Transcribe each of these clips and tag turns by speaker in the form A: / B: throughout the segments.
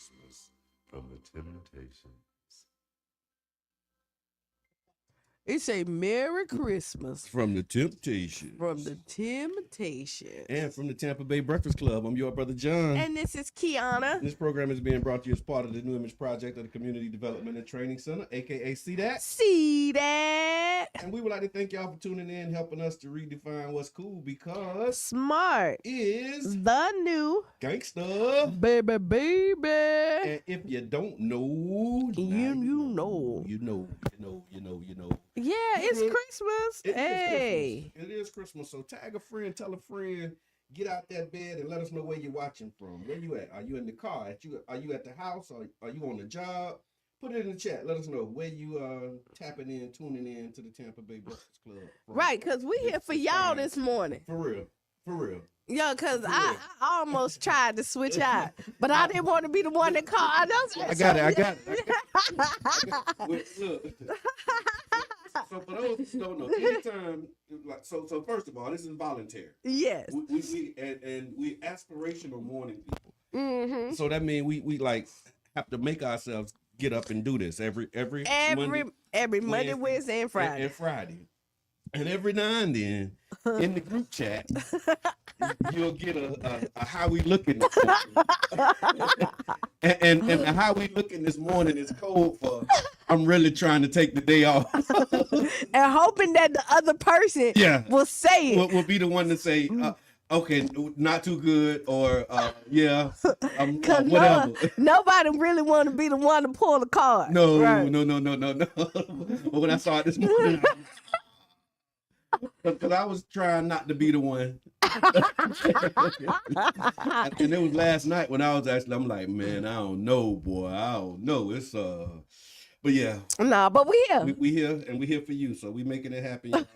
A: Christmas from the Temptations.
B: It say Merry Christmas
A: From the Temptations.
B: from the Temptations.
A: And from the Tampa Bay Breakfast Club. I'm your brother John.
B: And this is Kiana.
A: This program is being brought to you as part of the New Image Project of the Community Development and Training Center, aka See That.
B: See that?
A: And we would like to thank y'all for tuning in, helping us to redefine what's cool, because
B: Smart
A: is
B: the new
A: gangster.
B: baby.
A: And if you don't know,
B: You know.
A: You know.
B: Yeah, it's Christmas. Hey.
A: It is Christmas. So tag a friend, tell a friend, get out that bed and let us know where you're watching from. Where you at? Are you in the car? Are you at the house? Are you on the job? Put it in the chat. Let us know where you tapping in, tuning in to the Tampa Bay Breakfast Club.
B: Right, because we here for y'all this morning.
A: For real.
B: Yo, because I almost tried to switch out, but I didn't want to be the one that called.
A: I got it. Look. So for those who don't know, anytime, so first of all, this is voluntary.
B: Yes.
A: We aspirational morning people.
B: Mm-hmm.
A: So that means we like have to make ourselves get up and do this every
B: Monday, Wednesday, and Friday.
A: And Friday. And every now and then in the group chat, you'll get a how we looking this morning. and how we looking this morning is code for I'm really trying to take the day off.
B: And hoping that the other person will say it.
A: Will be the one to say, okay, not too good, or yeah, whatever.
B: Nobody really want to be the one to pull the card.
A: No.
B: Right.
A: But when I saw it this morning, because I was trying not to be the one. And it was last night when I'm like, man, I don't know, boy. I don't know. It's but yeah.
B: Nah, but we here.
A: We here, and we here for you. So we making it happen.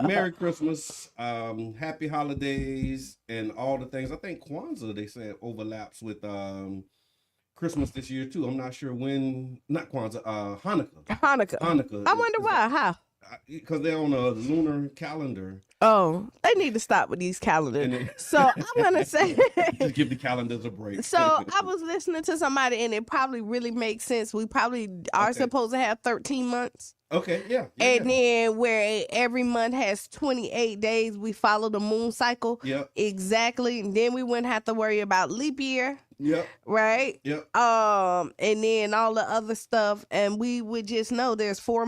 A: Merry Christmas, happy holidays, and all the things. I think Kwanzaa, they said, overlaps with Christmas this year too. I'm not sure when. Not Kwanzaa. Hanukkah.
B: I wonder why. How?
A: Because they're on a lunar calendar.
B: Oh, they need to stop with these calendars. So I'm gonna say,
A: just give the calendars a break.
B: So I was listening to somebody, and it probably really makes sense. We probably are supposed to have 13 months.
A: Okay, yeah.
B: Then where every month has 28 days, we follow the moon cycle.
A: Yep.
B: Exactly. And then we wouldn't have to worry about leap year.
A: Yep.
B: Right?
A: Yep.
B: And then all the other stuff. And we would just know there's 4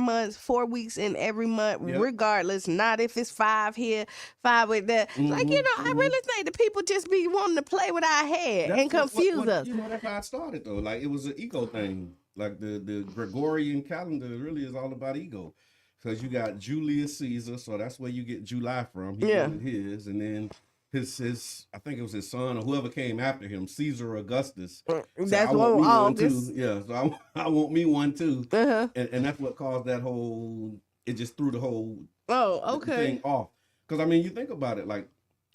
B: weeks in every month, regardless. Not if it's 5 here, 5 with that.
A: Mm-hmm,
B: I really think the people just be wanting to play with our head and confuse us.
A: You know, that's how it started, though. Like, it was an ego thing. Like, the Gregorian calendar really is all about ego. Because you got Julius Caesar, so that's where you get July from. He wanted his. And then his I think it was his son or whoever came after him, Caesar Augustus.
B: That's what all this.
A: Yeah, so I want me one too.
B: Uh-huh.
A: And that's what caused that whole. It just threw the whole
B: thing
A: off. Because I mean, you think about it, like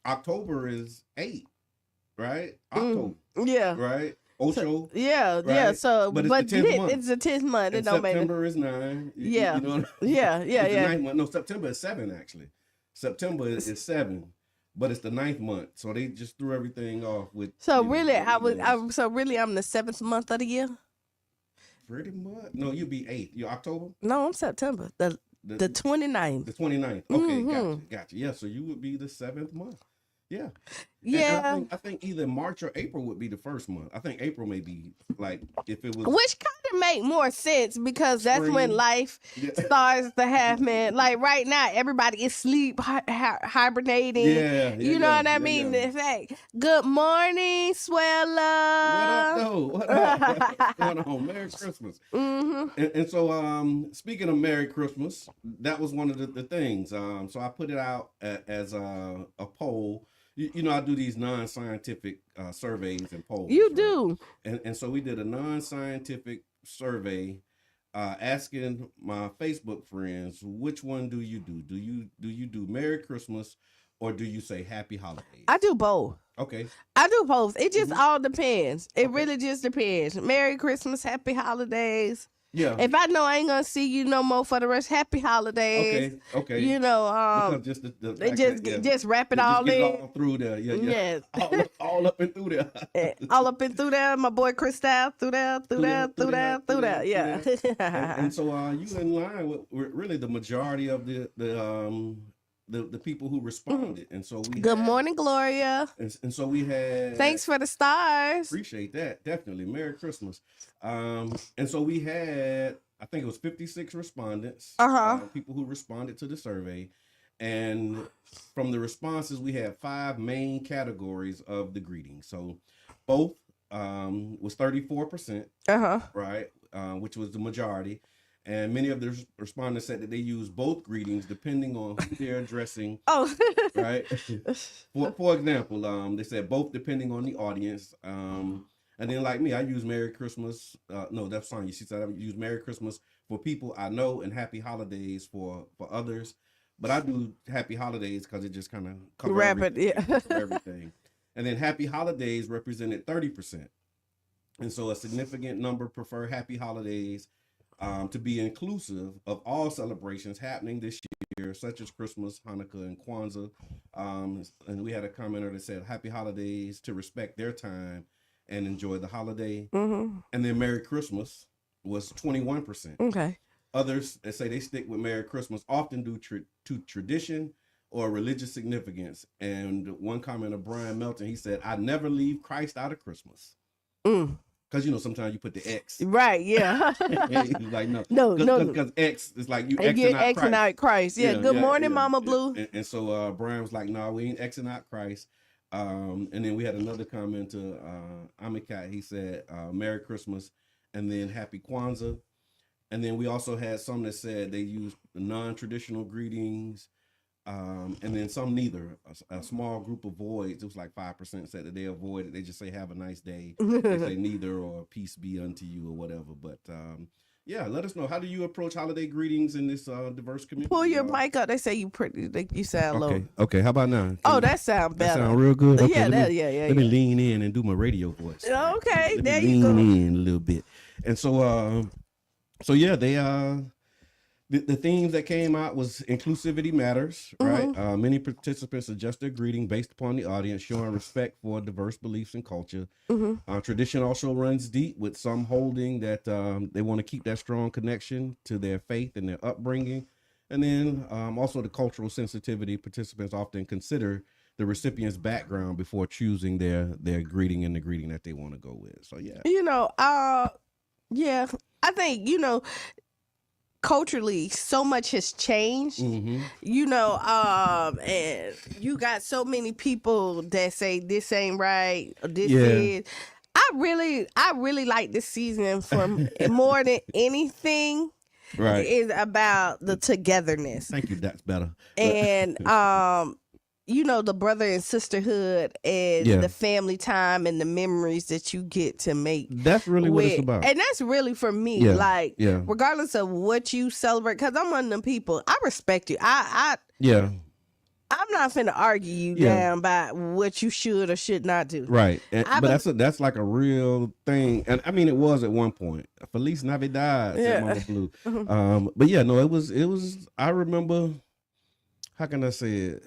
A: October is 8, right? October.
B: Yeah.
A: Right. Ocho.
B: Yeah. So,
A: but it's the 10th month.
B: It's the 10th month.
A: And September is 9.
B: Yeah.
A: You know
B: Yeah.
A: The 9th month. No, September is 7 actually. September is 7. But it's the 9th month, so they just threw everything off with.
B: So really, I'm the 7th month of the year.
A: Pretty much. No, you'd be 8th. You're October.
B: No, I'm September. The 29th.
A: The 29th. Okay, gotcha. Yeah, so you would be the 7th month. Yeah.
B: Yeah.
A: I think either March or April would be the first month. I think April may be like if it was.
B: Which kind of make more sense because that's when life starts to happen. Like right now, everybody is sleep, hibernating.
A: Yeah.
B: You know what I mean? In fact, good morning, Swella.
A: What up? What's going on? Merry Christmas.
B: Mm-hmm.
A: And so, speaking of Merry Christmas, that was one of the things. So I put it out as a poll. You know, I do these non-scientific surveys and polls.
B: You do.
A: And so we did a non-scientific survey asking my Facebook friends, which one do you do? Do you do Merry Christmas or do you say Happy Holidays?
B: I do both.
A: Okay.
B: I do both. It just all depends. It really just depends. Merry Christmas, Happy Holidays.
A: Yeah.
B: If I know I ain't gonna see you no more for the rest, happy holidays.
A: Okay.
B: You know,
A: because just the
B: they
A: fact
B: just
A: that, yeah,
B: just wrap it
A: just
B: all
A: get it
B: in.
A: all through there. Yeah.
B: Yes.
A: all up and through there.
B: All up and through there, my boy Cristal, through there. Yeah.
A: And so you in line with really the majority of the people who responded. And so we
B: Good
A: had,
B: morning, Gloria.
A: and so we had,
B: Thanks for the stars.
A: appreciate that, definitely. Merry Christmas. And so we had, I think it was 56 respondents, people who responded to the survey. And from the responses, we had 5 main categories of the greetings. So both was 34%, right, which was the majority. And many of the respondents said that they use both greetings depending on who they're addressing.
B: Oh,
A: right. For example, they said both depending on the audience. And then like me, I use Merry Christmas. No, that's Sonya. She said I use Merry Christmas for people I know and Happy Holidays for others. But I do Happy Holidays because it just kind of covers everything. And then Happy Holidays represented 30%. And so a significant number prefer Happy Holidays to be inclusive of all celebrations happening this year, such as Christmas, Hanukkah, and Kwanzaa. And we had a commenter that said Happy Holidays to respect their time and enjoy the holiday. And then Merry Christmas was 21%.
B: Okay.
A: Others that say they stick with Merry Christmas often due to tradition or religious significance. And one commenter, Brian Melton, he said, I never leave Christ out of Christmas. Because, sometimes you put the X.
B: Right, yeah.
A: He's like,
B: no.
A: Because X is like you Xing
B: out Christ. Yeah, good morning, Mama Blue.
A: And so Brian was like, no, we ain't Xing out Christ. And then we had another commenter, Amikat, he said, Merry Christmas, and then Happy Kwanzaa. And then we also had some that said they used the non-traditional greetings, and then some neither. A small group avoids. It was like 5% said that they avoid it. They just say have a nice day. They say neither or peace be unto you or whatever. But yeah, let us know. How do you approach holiday greetings in this diverse community?
B: Pull your mic up. They say you pretty. You sound low.
A: Okay. How about now?
B: That sound better.
A: That sound real good. Okay,
B: Let
A: me lean in and do my radio voice.
B: Okay,
A: let
B: there
A: me
B: you go.
A: Lean in a little bit. And so yeah, they the themes that came out was inclusivity matters, right? Many participants adjust their greeting based upon the audience, showing respect for diverse beliefs and culture. Tradition also runs deep, with some holding that they want to keep that strong connection to their faith and their upbringing. And then also the cultural sensitivity. Participants often consider the recipient's background before choosing their greeting and the greeting that they want to go with. So yeah.
B: Yeah, I think, culturally so much has changed, and you got so many people that say this ain't right or this is. I really like this season for more than anything.
A: Right.
B: Is about the togetherness.
A: Thank you. That's better.
B: And the brother and sisterhood and the family time and the memories that you get to make.
A: That's really what it's about.
B: And that's really for me. Regardless of what you celebrate, because I'm one of them people. I respect you. I'm not finna argue you down by what you should or should not do. Right.
A: But that's like a real thing. And I mean, it was at one point. Feliz Navidad, said Mama Blue. But yeah, no, it was, I remember, how can I say it?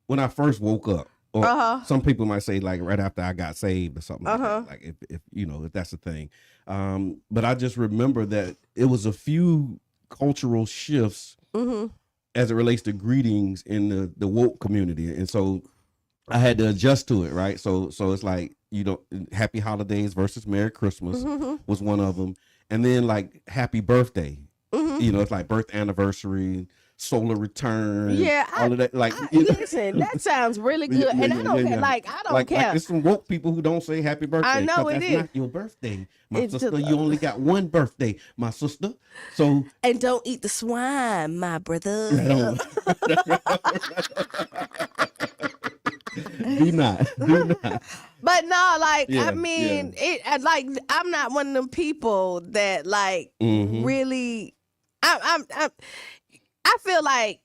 A: When I first woke up, or some people might say like right after I got saved or something like that. Like if that's the thing. But I just remember that it was a few cultural shifts as it relates to greetings in the woke community. And so I had to adjust to it, right? So it's like, Happy Holidays versus Merry Christmas was one of them. And then like Happy Birthday, it's like birth anniversary, solar return, all of that. Like,
B: listen, that sounds really good, and I don't care. Like, I don't care.
A: Like, there's some woke people who don't say happy birthday.
B: I know it
A: that's
B: is
A: not your birthday, my sister. You only got one birthday, my sister. So
B: and don't eat the swine, my brother.
A: Do not.
B: But no, like it. Like I'm not one of them people that like really. I feel like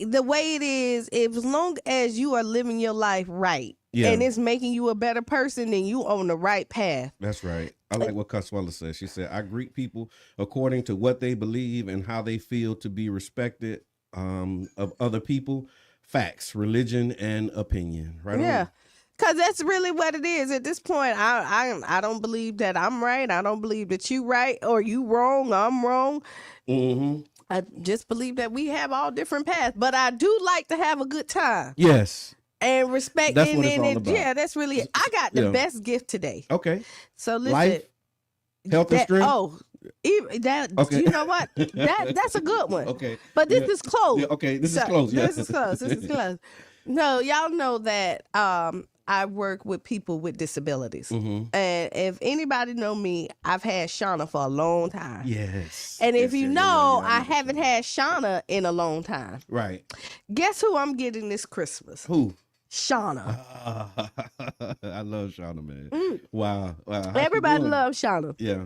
B: the way it is, as long as you are living your life right, and it's making you a better person, then you on the right path.
A: That's right. I like what Consuela said. She said, I greet people according to what they believe and how they feel to be respected of other people, facts, religion, and opinion. Right?
B: Yeah. Because that's really what it is. At this point, I don't believe that I'm right. I don't believe that you right or you wrong. I'm wrong.
A: Mm-hmm.
B: I just believe that we have all different paths. But I do like to have a good time.
A: Yes.
B: And respect.
A: That's what it's all about.
B: Yeah, that's really it. I got the best gift today.
A: Okay.
B: So listen.
A: Life, health, and strength?
B: Even that, okay. You know what? That's a good one.
A: Okay.
B: But this is close.
A: Yeah, okay, this is close. Yeah.
B: This is close. This is close. No, y'all know that I work with people with disabilities. And if anybody know me, I've had Shauna for a long time.
A: Yes.
B: And if you know, I haven't had Shauna in a long time.
A: Right.
B: Guess who I'm getting this Christmas?
A: Who?
B: Shauna.
A: I love Shauna, man. Wow.
B: Everybody loves Shauna.
A: Yeah.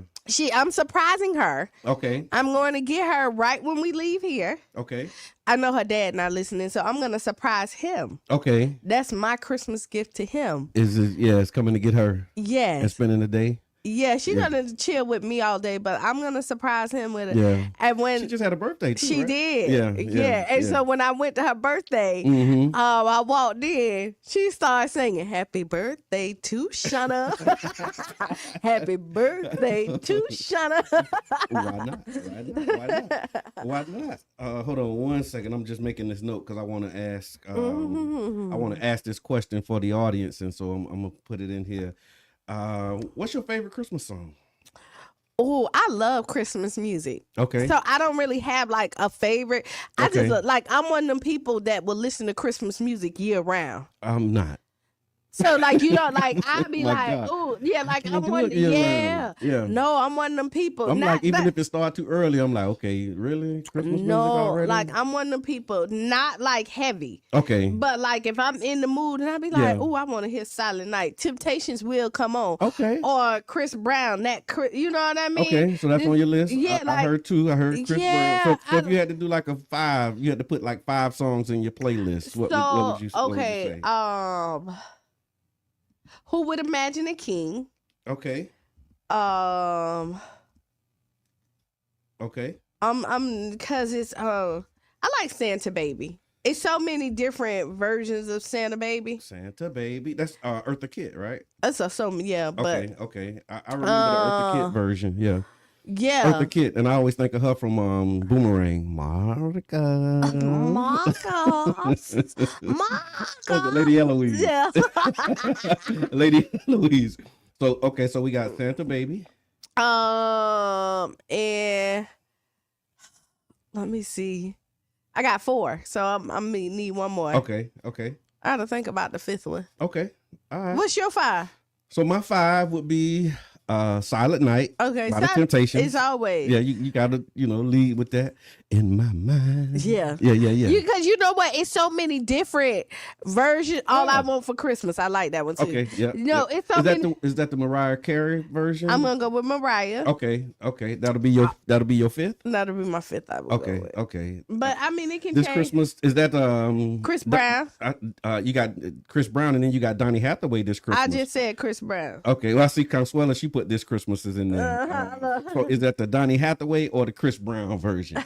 B: I'm surprising her.
A: Okay.
B: I'm going to get her right when we leave here.
A: Okay.
B: I know her dad not listening, so I'm going to surprise him.
A: Okay.
B: That's my Christmas gift to him.
A: It's coming to get her.
B: Yes.
A: And spending the day.
B: Yeah, she's gonna chill with me all day, but I'm gonna surprise him with it.
A: Yeah.
B: And when
A: she just had a birthday too,
B: she
A: right?
B: did. Yeah. And so when I went to her birthday, I walked in, she started singing "Happy Birthday to Shauna." Happy birthday to Shauna.
A: Why not? Hold on one second. I'm just making this note because I want to ask. I want to ask this question for the audience, and so I'm gonna put it in here. What's your favorite Christmas song?
B: Oh, I love Christmas music.
A: Okay.
B: So I don't really have like a favorite. I just like, I'm one of them people that will listen to Christmas music year round.
A: I'm not.
B: So like, you know, like I'd be like, oh yeah, like I'm one.
A: Yeah.
B: No, I'm one of them people.
A: I'm like, even if it starts too early, I'm like, okay, really? Christmas music already?
B: Like I'm one of them people, not like heavy.
A: Okay.
B: But like if I'm in the mood and I be like, oh, I want to hear Silent Night. Temptations will come on.
A: Okay.
B: Or Chris Brown, you know what I mean?
A: Okay, so that's on your list.
B: Yeah,
A: I heard two. I heard Chris Brown. So if you had to do like a 5, you had to put like 5 songs in your playlist. What would you say?
B: Who Would Imagine a King?
A: Okay. Okay.
B: Because it's I like Santa Baby. It's so many different versions of Santa Baby.
A: Santa Baby. That's Eartha Kitt, right?
B: But
A: okay. I remember the Eartha Kitt version. Yeah.
B: Yeah.
A: Eartha Kitt, and I always think of her from Boomerang. Marcus. Lady Eloise.
B: Yeah.
A: Lady Eloise. So we got Santa Baby.
B: And let me see. I got 4, so I'm gonna need one more.
A: Okay.
B: I had to think about the 5th one.
A: Okay. All right.
B: What's your 5?
A: So my 5 would be Silent Night.
B: Okay.
A: By the Temptations.
B: It's always.
A: Yeah, you gotta, lead with that. In my mind.
B: Yeah.
A: Yeah.
B: Because you know what? It's so many different versions. All I Want for Christmas. I like that one too.
A: Okay, yeah.
B: It's so many.
A: Is that the Mariah Carey version?
B: I'm gonna go with Mariah.
A: Okay. That'll be your 5th?
B: That'll be my 5th. I will go with.
A: Okay.
B: But I mean, it can
A: this
B: change.
A: Christmas, is that
B: Chris Brown?
A: You got Chris Brown, and then you got Donny Hathaway this Christmas.
B: I just said Chris Brown.
A: Okay, well I see Consuela, she put This Christmas is in there. So is that the Donny Hathaway or the Chris Brown version?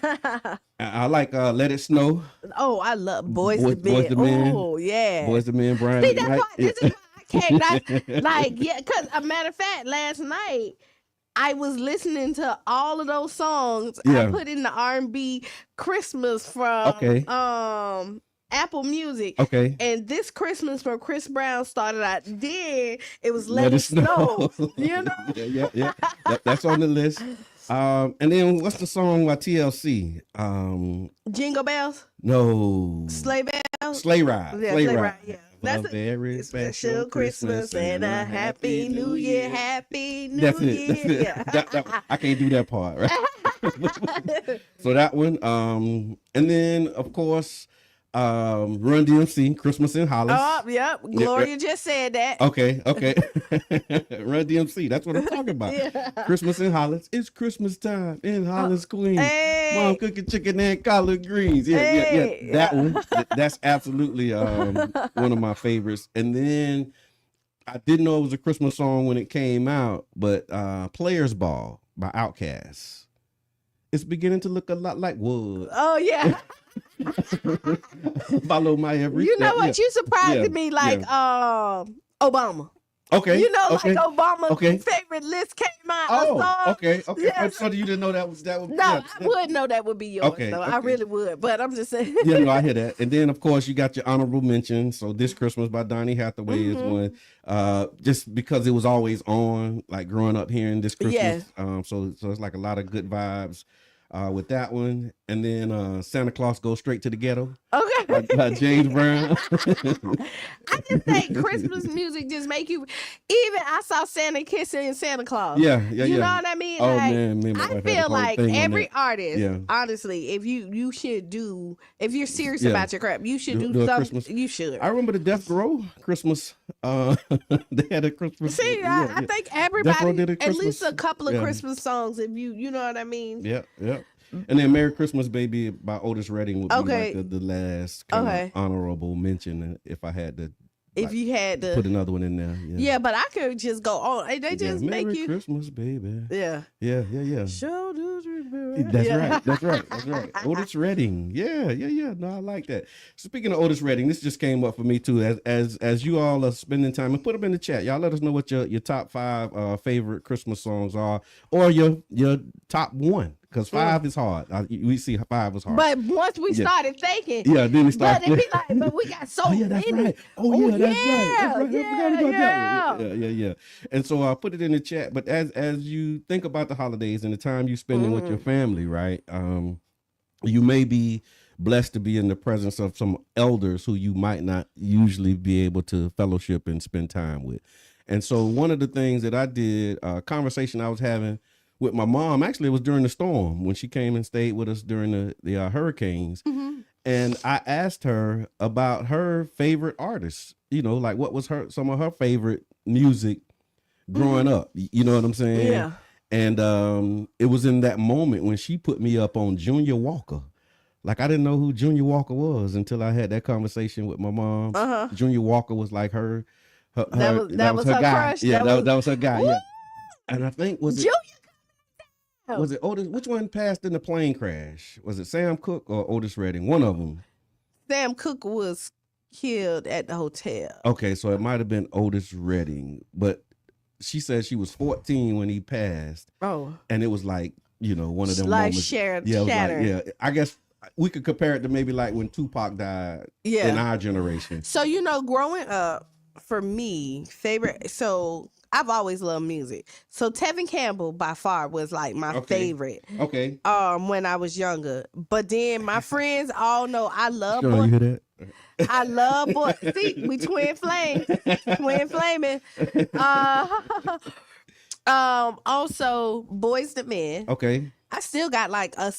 A: I like Let It Snow.
B: Oh, I love Boys to Men. Oh yeah,
A: Boys to Men. Brian.
B: See, that's why, this is why I can't because a matter of fact, last night I was listening to all of those songs.
A: Yeah.
B: I put in the R&B Christmas from Apple Music.
A: Okay.
B: And this Christmas from Chris Brown started out. Then it was Let It Snow. You know?
A: Yeah. That's on the list. And then what's the song by TLC?
B: Jingle Bells?
A: No.
B: Sleigh Bells?
A: Sleigh Ride.
B: Yeah, Sleigh Ride. Yeah.
A: That's a very special Christmas
B: and a Happy New Year. Happy New
A: Year. That's it. I can't do that part, right? So that one. And then, of course, Run DMC, Christmas in Hollis.
B: Oh, yep. Gloria just said that.
A: Okay. Run DMC. That's what I'm talking about. Yeah. Christmas in Hollis. It's Christmas time in Hollis, Queens.
B: Hey.
A: Mom cooking chicken and collard greens. Yeah. That one. That's absolutely one of my favorites. And then I didn't know it was a Christmas song when it came out, but Players Ball by Outkast. It's beginning to look a lot like Wood.
B: Oh, yeah.
A: Follow my every
B: You know
A: step.
B: what? You surprised me like Obama.
A: Okay.
B: You know, like Obama's favorite list came out.
A: Oh, okay. Yeah. So you didn't know that was
B: No, I would know that would be yours. Okay. I really would. But I'm just saying.
A: Yeah, no, I hear that. And then of course you got your honorable mention. So This Christmas by Donny Hathaway is one. Just because it was always on, like growing up hearing This Christmas. Yes. So it's like a lot of good vibes. With that one, and then Santa Claus Goes Straight to the Ghetto.
B: Okay.
A: By James Brown.
B: I just think Christmas music just make you. Even I saw Santa kissing Santa Claus.
A: Yeah.
B: You know what I mean?
A: Oh
B: like,
A: man,
B: I feel like every artist, honestly, if you should do, if you're serious about your crap, you should do something. You should.
A: I remember the Death Row Christmas. They had a Christmas.
B: See, I think everybody at least a couple of Christmas songs. If you know what I mean.
A: Yeah. And then Merry Christmas Baby by Otis Redding would be like the last kind of honorable mention if I had to.
B: If you had to
A: put another one in there.
B: Yeah, but I could just go on. They just make
A: Merry
B: you
A: Christmas, baby.
B: Yeah.
A: Show That's right. Otis Redding. Yeah. No, I like that. Speaking of Otis Redding, this just came up for me too. As you all are spending time, and put them in the chat. Y'all let us know what your top 5 favorite Christmas songs are, or your top 1. Because 5 is hard. We see 5 is hard.
B: But once we started thinking,
A: then we started.
B: But it be like, but we got so many.
A: That's right. That's right. I forgot about that one. Yeah. And so I put it in the chat. But as you think about the holidays and the time you spending with your family, right? You may be blessed to be in the presence of some elders who you might not usually be able to fellowship and spend time with. And so one of the things that I did, a conversation I was having with my mom, actually it was during the storm when she came and stayed with us during the hurricanes. And I asked her about her favorite artists, like what was some of her favorite music growing up. You know what I'm saying?
B: Yeah.
A: And it was in that moment when she put me up on Junior Walker. Like I didn't know who Junior Walker was until I had that conversation with my mom. Junior Walker was like her that was her guy. Crush? Yeah, that was her guy. Woo! Yeah. And I think was it Otis? Which one passed in the plane crash? Was it Sam Cooke or Otis Redding? One of them.
B: Sam Cooke was killed at the hotel.
A: Okay, so it might have been Otis Redding, but she said she was 14 when he passed.
B: Oh,
A: and it was like one of them
B: like
A: moments.
B: shattering.
A: I guess we could compare it to maybe like when Tupac died. Yeah. In our generation.
B: So growing up, for me, favorite. So I've always loved music. So Tevin Campbell by far was like my favorite.
A: Okay.
B: When I was younger. But then my friends all know I love
A: boy. You hear
B: that? I love boy. See, we twin flames. Twin flaming. Also Boys to Men.
A: Okay.
B: I still got like a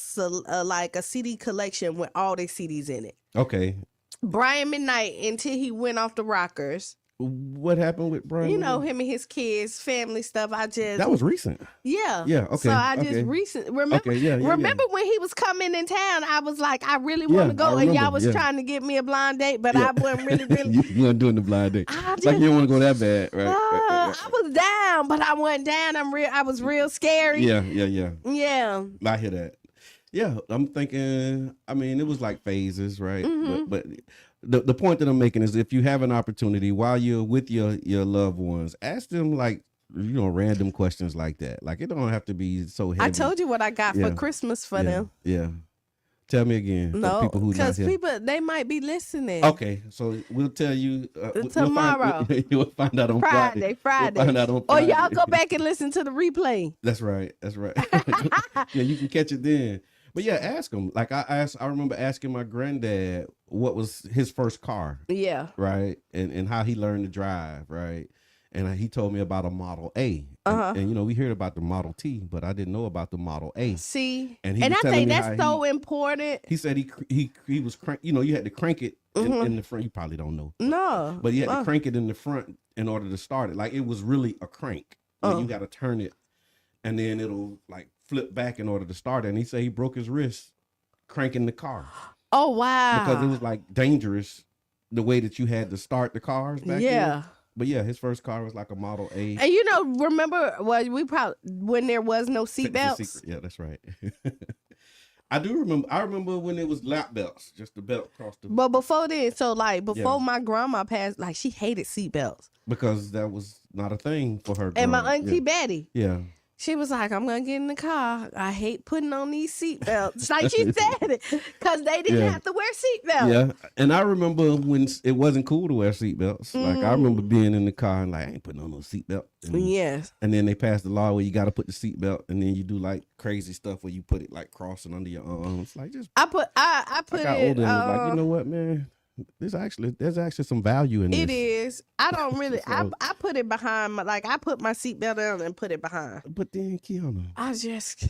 B: CD collection with all their CDs in it.
A: Okay.
B: Brian McKnight until he went off the rockers.
A: What happened with Brian?
B: Him and his kids, family stuff.
A: That was recent.
B: Yeah.
A: Yeah. Okay.
B: So I just remember. Okay, remember when he was coming in town? I was like, I really want to go, and y'all was trying to get me a blind date, but I wasn't really.
A: You weren't doing the blind date. Like you didn't want to go that bad, right?
B: I was down, but I wasn't down. I was real scary.
A: Yeah.
B: Yeah.
A: I hear that. Yeah, I'm thinking. I mean, it was like phases, right? But the point that I'm making is if you have an opportunity while you're with your loved ones, ask them like random questions like that. Like it don't have to be so heavy.
B: I told you what I got for Christmas for them.
A: Yeah. Tell me again.
B: No, because people they might be listening.
A: Okay, so we'll tell you
B: tomorrow.
A: You'll find out on Friday.
B: We'll
A: find out on
B: Friday. Or y'all go back and listen to the replay.
A: That's right. Yeah, you can catch it then. But yeah, ask him. Like I remember asking my granddad what was his first car.
B: Yeah.
A: Right. And how he learned to drive. Right. And he told me about a Model A. And you know, we heard about the Model T, but I didn't know about the Model A.
B: See,
A: and
B: I think that's so important.
A: He said he was you know, you had to crank it in the front. You probably don't know.
B: No.
A: But you had to crank it in the front in order to start it. Like, it was really a crank. Like, you got to turn it, and then it'll like flip back in order to start it. And he said he broke his wrist cranking the car.
B: Oh, wow.
A: Because it was like dangerous the way that you had to start the cars back then. But yeah, his first car was like a Model A.
B: And you know, remember when there was no seatbelts?
A: Yeah, that's right. I do remember. I remember when it was lap belts, just the belt across the.
B: But before then, so like before my grandma passed, like she hated seatbelts
A: because that was not a thing for her.
B: And my auntie Betty,
A: she
B: was like, "I'm gonna get in the car. I hate putting on these seatbelts." Like she said it, because they didn't have to wear seatbelts.
A: Yeah, and I remember when it wasn't cool to wear seatbelts. Like, I remember being in the car and like, I ain't putting on no seatbelt.
B: Yes.
A: And then they passed the law where you got to put the seatbelt, and then you do like crazy stuff where you put it like crossing under your arms. Like, just
B: I put
A: got
B: it.
A: older and was like, you know what, man. There's actually some value in this.
B: It is. I don't really. So, I put it behind my, like, I put my seatbelt on and put it behind.
A: But then, Kiana,
B: I just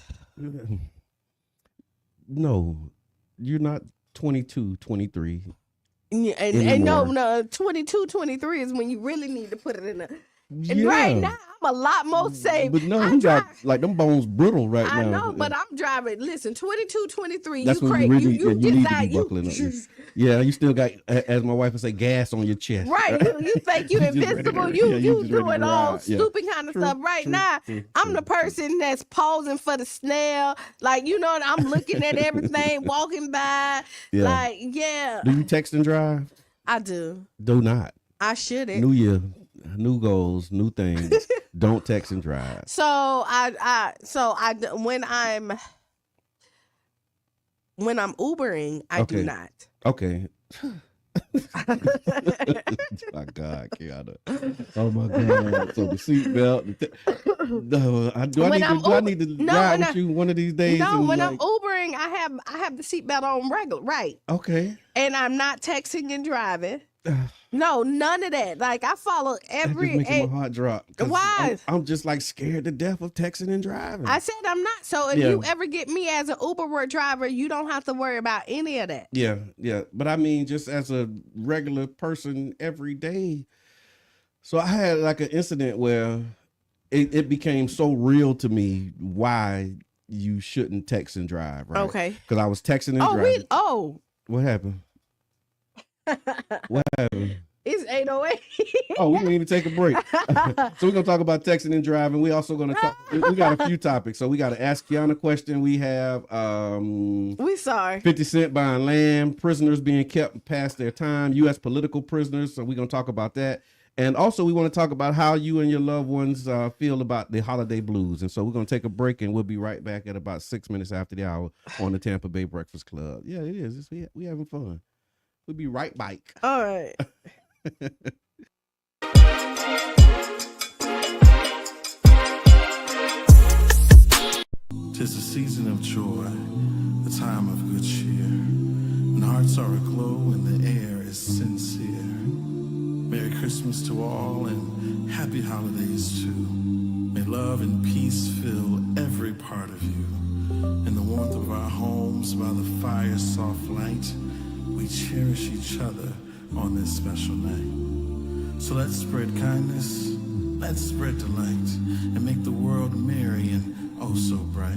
A: no, you're not 22, 23.
B: Yeah, and no, 22, 23 is when you really need to put it in the. And right now, I'm a lot more safe.
A: But no, you got like them bones brittle right now.
B: I know, but I'm driving. Listen, 22, 23.
A: That's
B: you
A: when
B: crazy.
A: you need to be buckling up. Yeah, you still got, as my wife would say, gas on your chest.
B: Right. You think you're invincible. You doing all stupid kind of stuff. Right now, I'm the person that's posing for the snail. Like, you know, I'm looking at everything, walking by. Like,
A: Do you text and drive?
B: I do.
A: Do not.
B: I shouldn't.
A: New year, new goals, new things. Don't text and drive.
B: So when I'm Ubering, I do not.
A: Okay. My God, Kiana. Oh my God. So the seatbelt. Do I need to drive with you one of these days?
B: No, when I'm Ubering, I have the seatbelt on regular, right?
A: Okay.
B: And I'm not texting and driving. No, none of that. Like, I follow every.
A: That just making my heart drop.
B: Why?
A: I'm just like scared to death of texting and driving.
B: I said I'm not. So if you ever get me as an Uber driver, you don't have to worry about any of that.
A: Yeah. But I mean, just as a regular person every day. So I had like an incident where it became so real to me why you shouldn't text and drive, right?
B: Okay.
A: Because I was texting and driving. What happened? What happened?
B: It's 8:08.
A: Oh, we didn't even take a break. So we're gonna talk about texting and driving. We also gonna talk. We got a few topics. So we got to ask Kiana a question. We have
B: we sorry.
A: 50 Cent buying land, prisoners being kept past their time, U.S. political prisoners. So we're gonna talk about that. And also, we want to talk about how you and your loved ones feel about the holiday blues. And so we're going to take a break, and we'll be right back at about 6 minutes after the hour on the Tampa Bay Breakfast Club. Yeah, it is. We having fun. We'll be right back.
B: All right.
C: 'Tis a season of joy, the time of good cheer, and hearts are aglow and the air is sincere. Merry Christmas to all and happy holidays too. May love and peace fill every part of you. In the warmth of our homes, by the fire's soft light, we cherish each other on this special night. So let's spread kindness, let's spread delight, and make the world merry and oh so bright.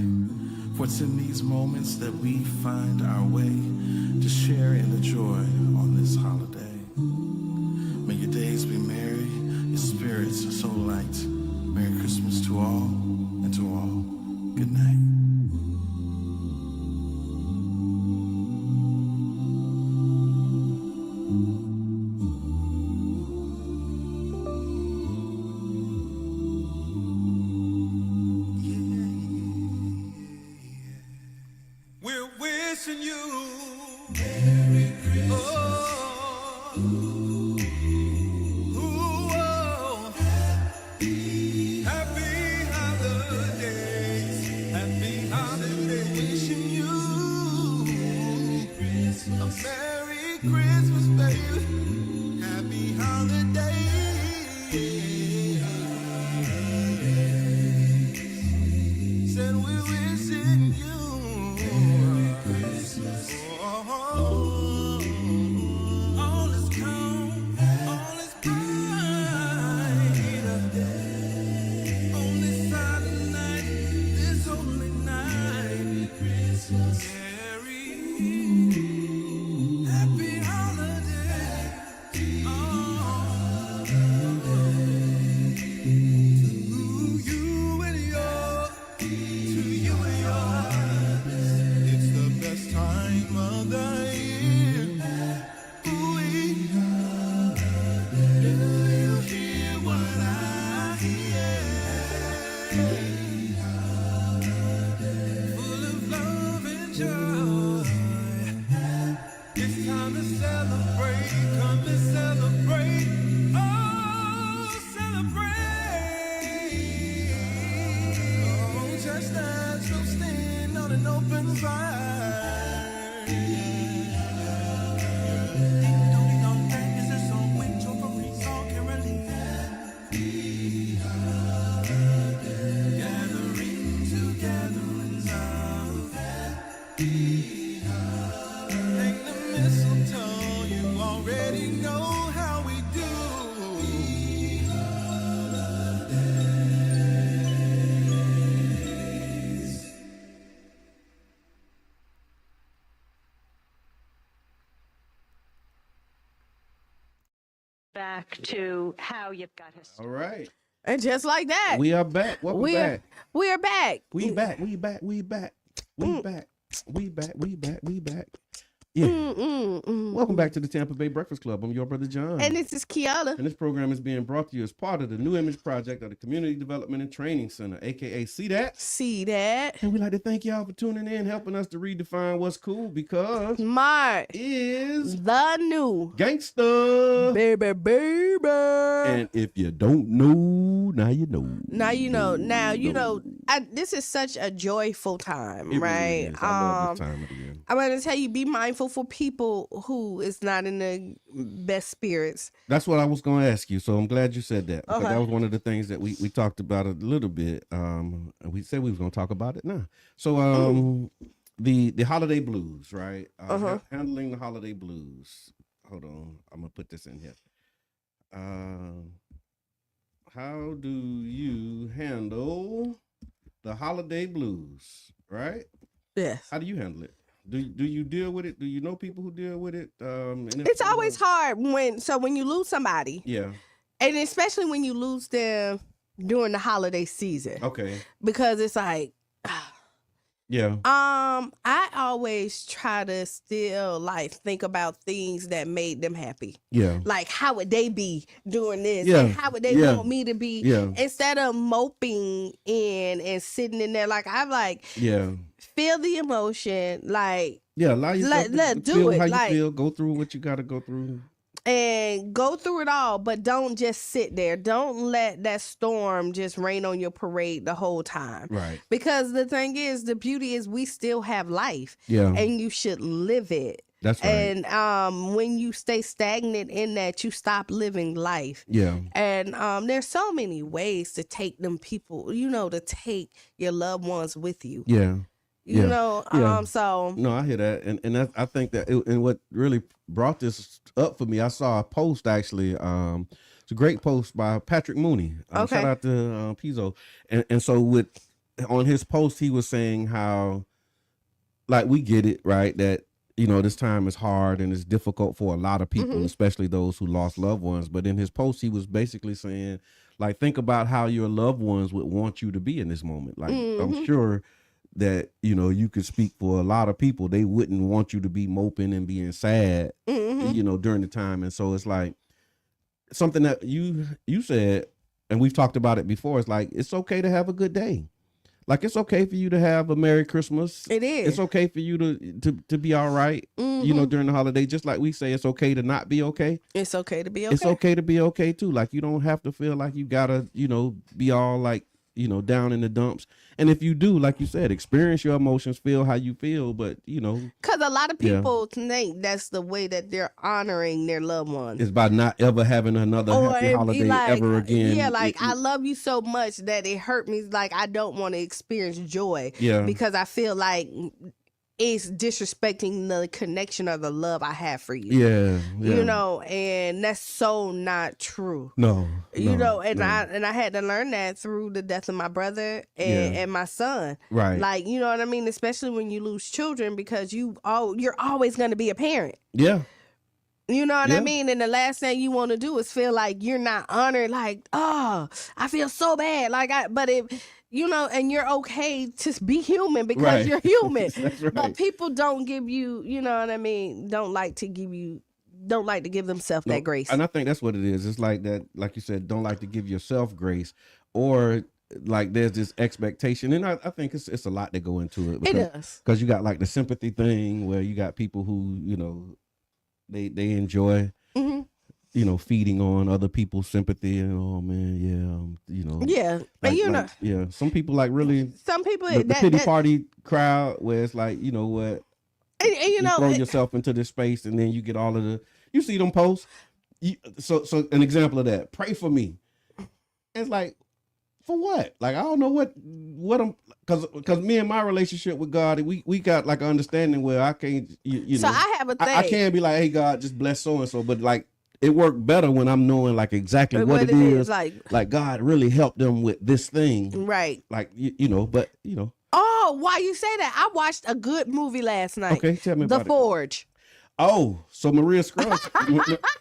C: For it's in these moments that we find our way to share in the joy on this holiday. May your days be merry, your spirits so light. Merry Christmas to all, and to all, good night.
D: We're wishing you
C: Merry Christmas.
D: happy holidays. Happy holidays. Wishing you a Merry Christmas, baby. Happy holidays. we're wishing you Merry Christmas. All is calm, all is bright. On this silent night, this holy night. Merry Christmas. Happy holiday. It's the best time of the year. Ooh-wee. Do you hear what I hear? Full of love and joy. It's time to celebrate. Come to celebrate. Oh, celebrate. Oh, chestnuts roasting on an open fire. Ding dong dang is a song with chocolate song caroling. Gathering together in love. Hang the mistletoe, you already know how we do.
E: Back to how you've got history.
A: All right.
B: And just like that,
A: We are back. Welcome back.
B: we are back.
A: We back. We back. We back. We back. We back. We back. We back. Yeah. Welcome back to the Tampa Bay Breakfast Club. I'm your brother John.
B: And this is Kiana.
A: And this program is being brought to you as part of the New Image Project of the Community Development and Training Center, aka See That.
B: See that?
A: And we'd like to thank y'all for tuning in, helping us to redefine what's cool, because
B: Smart
A: is
B: the new
A: gangster.
B: baby.
A: And if you don't know, now you know.
B: Now you know. Now you know. This is such a joyful time,
A: It
B: right?
A: really is. I love this time of the year.
B: I'm going to tell you, be mindful for people who is not in the best spirits.
A: That's what I was going to ask you. So I'm glad you said that. Because
B: Okay.
A: that was one of the things that we talked about a little bit. And we said we was going to talk about it now. So the holiday blues, right? Handling the holiday blues. Hold on. I'm going to put this in here. How do you handle the holiday blues, right?
B: Yes.
A: How do you handle it? Do you deal with it? Do you know people who deal with it? And if
B: It's
A: you
B: always
A: know-
B: hard when you lose somebody,
A: Yeah.
B: and especially when you lose them during the holiday season,
A: Okay.
B: because it's like,
A: Yeah.
B: I always try to still like think about things that made them happy.
A: Yeah.
B: Like, how would they be doing this?
A: Yeah.
B: And how would they
A: Yeah.
B: want me to be?
A: Yeah.
B: Instead of moping in and sitting in there, like, I'm like,
A: Yeah.
B: feel the emotion, like,
A: Yeah. Allow yourself
B: let
A: to
B: do
A: feel
B: it,
A: how
B: like-
A: you feel. Go through what you got to go through.
B: and go through it all, but don't just sit there. Don't let that storm just rain on your parade the whole time.
A: Right.
B: Because the thing is, the beauty is we still have life,
A: Yeah.
B: and you should live it.
A: That's right.
B: And when you stay stagnant in that, you stop living life.
A: Yeah.
B: And there's so many ways to take them people, to take your loved ones with you.
A: Yeah.
B: You
A: Yeah.
B: know,
A: Yeah.
B: so
A: No, I hear that, and I think that and what really brought this up for me, I saw a post actually. It's a great post by Patrick Mooney.
B: Okay.
A: Shout out to Pizzo, and so on his post he was saying how, like, we get it, right, that this time is hard and it's difficult for a lot of people, especially those who lost loved ones. But in his post, he was basically saying, like, think about how your loved ones would want you to be in this moment. Like, I'm sure that you could speak for a lot of people. They wouldn't want you to be moping and being sad during the time. And so it's like something that you said, and we've talked about it before. It's like, it's okay to have a good day. Like, it's okay for you to have a Merry Christmas.
B: it is.
A: It's okay for you to be all right, during the holiday. Just like we say, it's okay to not be okay.
B: It's okay to be okay.
A: It's okay to be okay too. Like, you don't have to feel like you gotta, be all like, down in the dumps. And if you do, like you said, experience your emotions, feel how you feel, but
B: because a lot of people think that's the way that they're honoring their loved ones.
A: It's by not ever having another happy holiday ever again.
B: Yeah, I love you so much that it hurt me. Like, I don't want to experience joy.
A: Yeah.
B: Because I feel like it's disrespecting the connection or the love I have for you.
A: Yeah.
B: And that's so not true.
A: No.
B: I had to learn that through the death of my brother and my son.
A: Right.
B: Like, you know what I mean? Especially when you lose children, because you're always going to be a parent.
A: Yeah.
B: You know what I mean? And the last thing you want to do is feel like you're not honored. Like, oh, I feel so bad. And you're okay to be human because you're human.
A: That's right.
B: But people don't give you, you know what I mean? Don't like to give themselves that grace.
A: And I think that's what it is. It's like that, like you said, don't like to give yourself grace, or like there's this expectation. And I think it's a lot that go into it.
B: It does.
A: Because you got like the sympathy thing where you got people who, they enjoy, feeding on other people's sympathy, and oh man,
B: yeah,
A: and some people like really,
B: some people
A: the pity party crowd where it's like, you know what,
B: and
A: you throw yourself into this space, and then you get all of you see them posts. So an example of that, pray for me. It's like, for what? Like, I don't know what I'm, because me and my relationship with God, we got like an understanding where I can't,
B: So I have a thing.
A: I can't be like, hey God, just bless so and so, but like it worked better when I'm knowing like exactly what it is. Like God really helped them with this thing,
B: right?
A: Like
B: Oh, why you say that? I watched a good movie last night.
A: Okay, tell me about
B: The Forge.
A: Oh, so Maria Scruggs.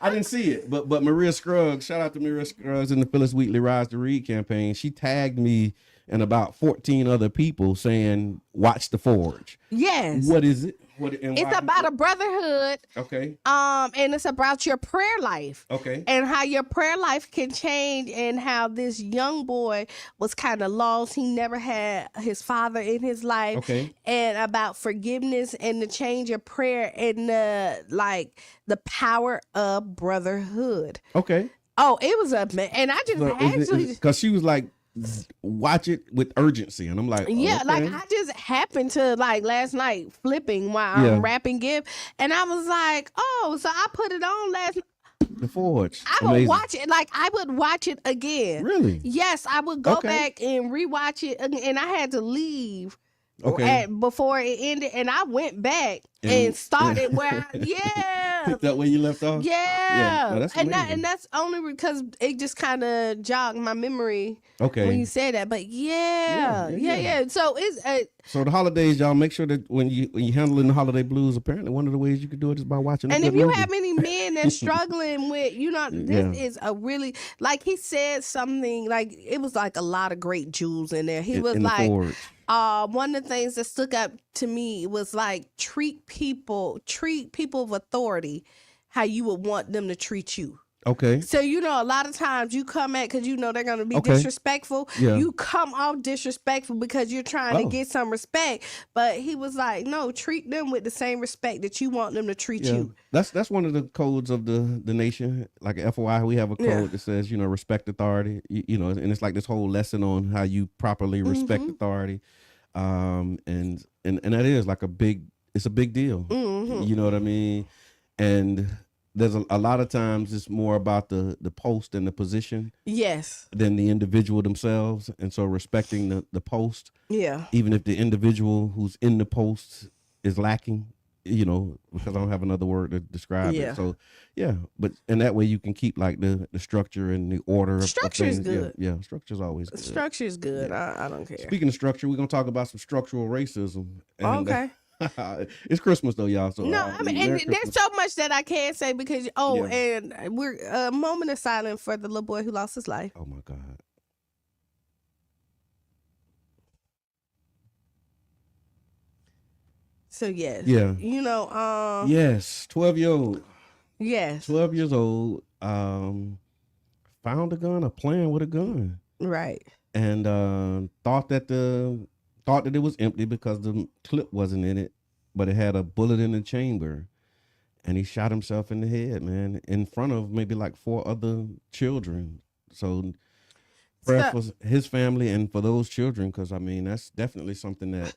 A: I didn't see it, but Maria Scruggs, shout out to Maria Scruggs in the Phyllis Wheatley Rise to Read campaign. She tagged me and about 14 other people saying, watch The Forge.
B: Yes.
A: What is it?
B: It's about a brotherhood.
A: Okay.
B: And it's about your prayer life.
A: Okay.
B: And how your prayer life can change, and how this young boy was kind of lost. He never had his father in his life.
A: Okay.
B: And about forgiveness and the change of prayer and the power of brotherhood.
A: Okay.
B: Oh, it was and I just
A: because she was like, watch it with urgency, and I'm like,
B: yeah,
A: okay.
B: like I just happened to last night flipping while I'm wrapping gift, and I was like, oh, so I put it on last night.
A: The Forge.
B: I would watch it, I would watch it again.
A: Really?
B: Yes, I would go back and rewatch it, and I had to leave before it ended, and I went back and started where
A: that way you left off.
B: Yeah,
A: no,
B: and that's only because it just kind of jogged my memory.
A: Okay,
B: when you said that, but yeah. So it's
A: so the holidays, y'all, make sure that when you handling the holiday blues, apparently one of the ways you could do it is by watching.
B: And if you have any men that's struggling with, this is a really, like he said something, like it was like a lot of great jewels in there. He was like, one of the things that stuck up to me was like treat people of authority how you would want them to treat you.
A: Okay.
B: So, a lot of times you come at, because they're going to be disrespectful.
A: Yeah.
B: You come off disrespectful because you're trying to get some respect. But he was like, no, treat them with the same respect that you want them to treat you.
A: That's one of the codes of the nation. Like at FOI, we have a code that says, respect authority, and it's like this whole lesson on how you properly respect authority. And that is like it's a big deal.
B: Mm-hmm.
A: You know what I mean? And there's a lot of times it's more about the post and the position, than the individual themselves. And so respecting the post, even if the individual who's in the post is lacking, because I don't have another word to describe it. So but in that way you can keep like the structure and the order.
B: Structure is good.
A: Yeah, structure is always good.
B: Structure is good. I don't care.
A: Speaking of structure, we're gonna talk about some structural racism. And,
B: okay.
A: It's Christmas though, y'all. So
B: no, and there's so much that I can't say because and we're a moment of silence for the little boy who lost his life.
A: Oh my God.
B: So yes.
A: Yeah.
B: Yes,
A: 12-year-old.
B: Yes.
A: 12 years old. Found a gun, or playing with a gun.
B: Right.
A: And thought that it was empty because the clip wasn't in it, but it had a bullet in the chamber. And he shot himself in the head, man, in front of maybe like 4 other children. So prayer for his family and for those children, because I mean that's definitely something that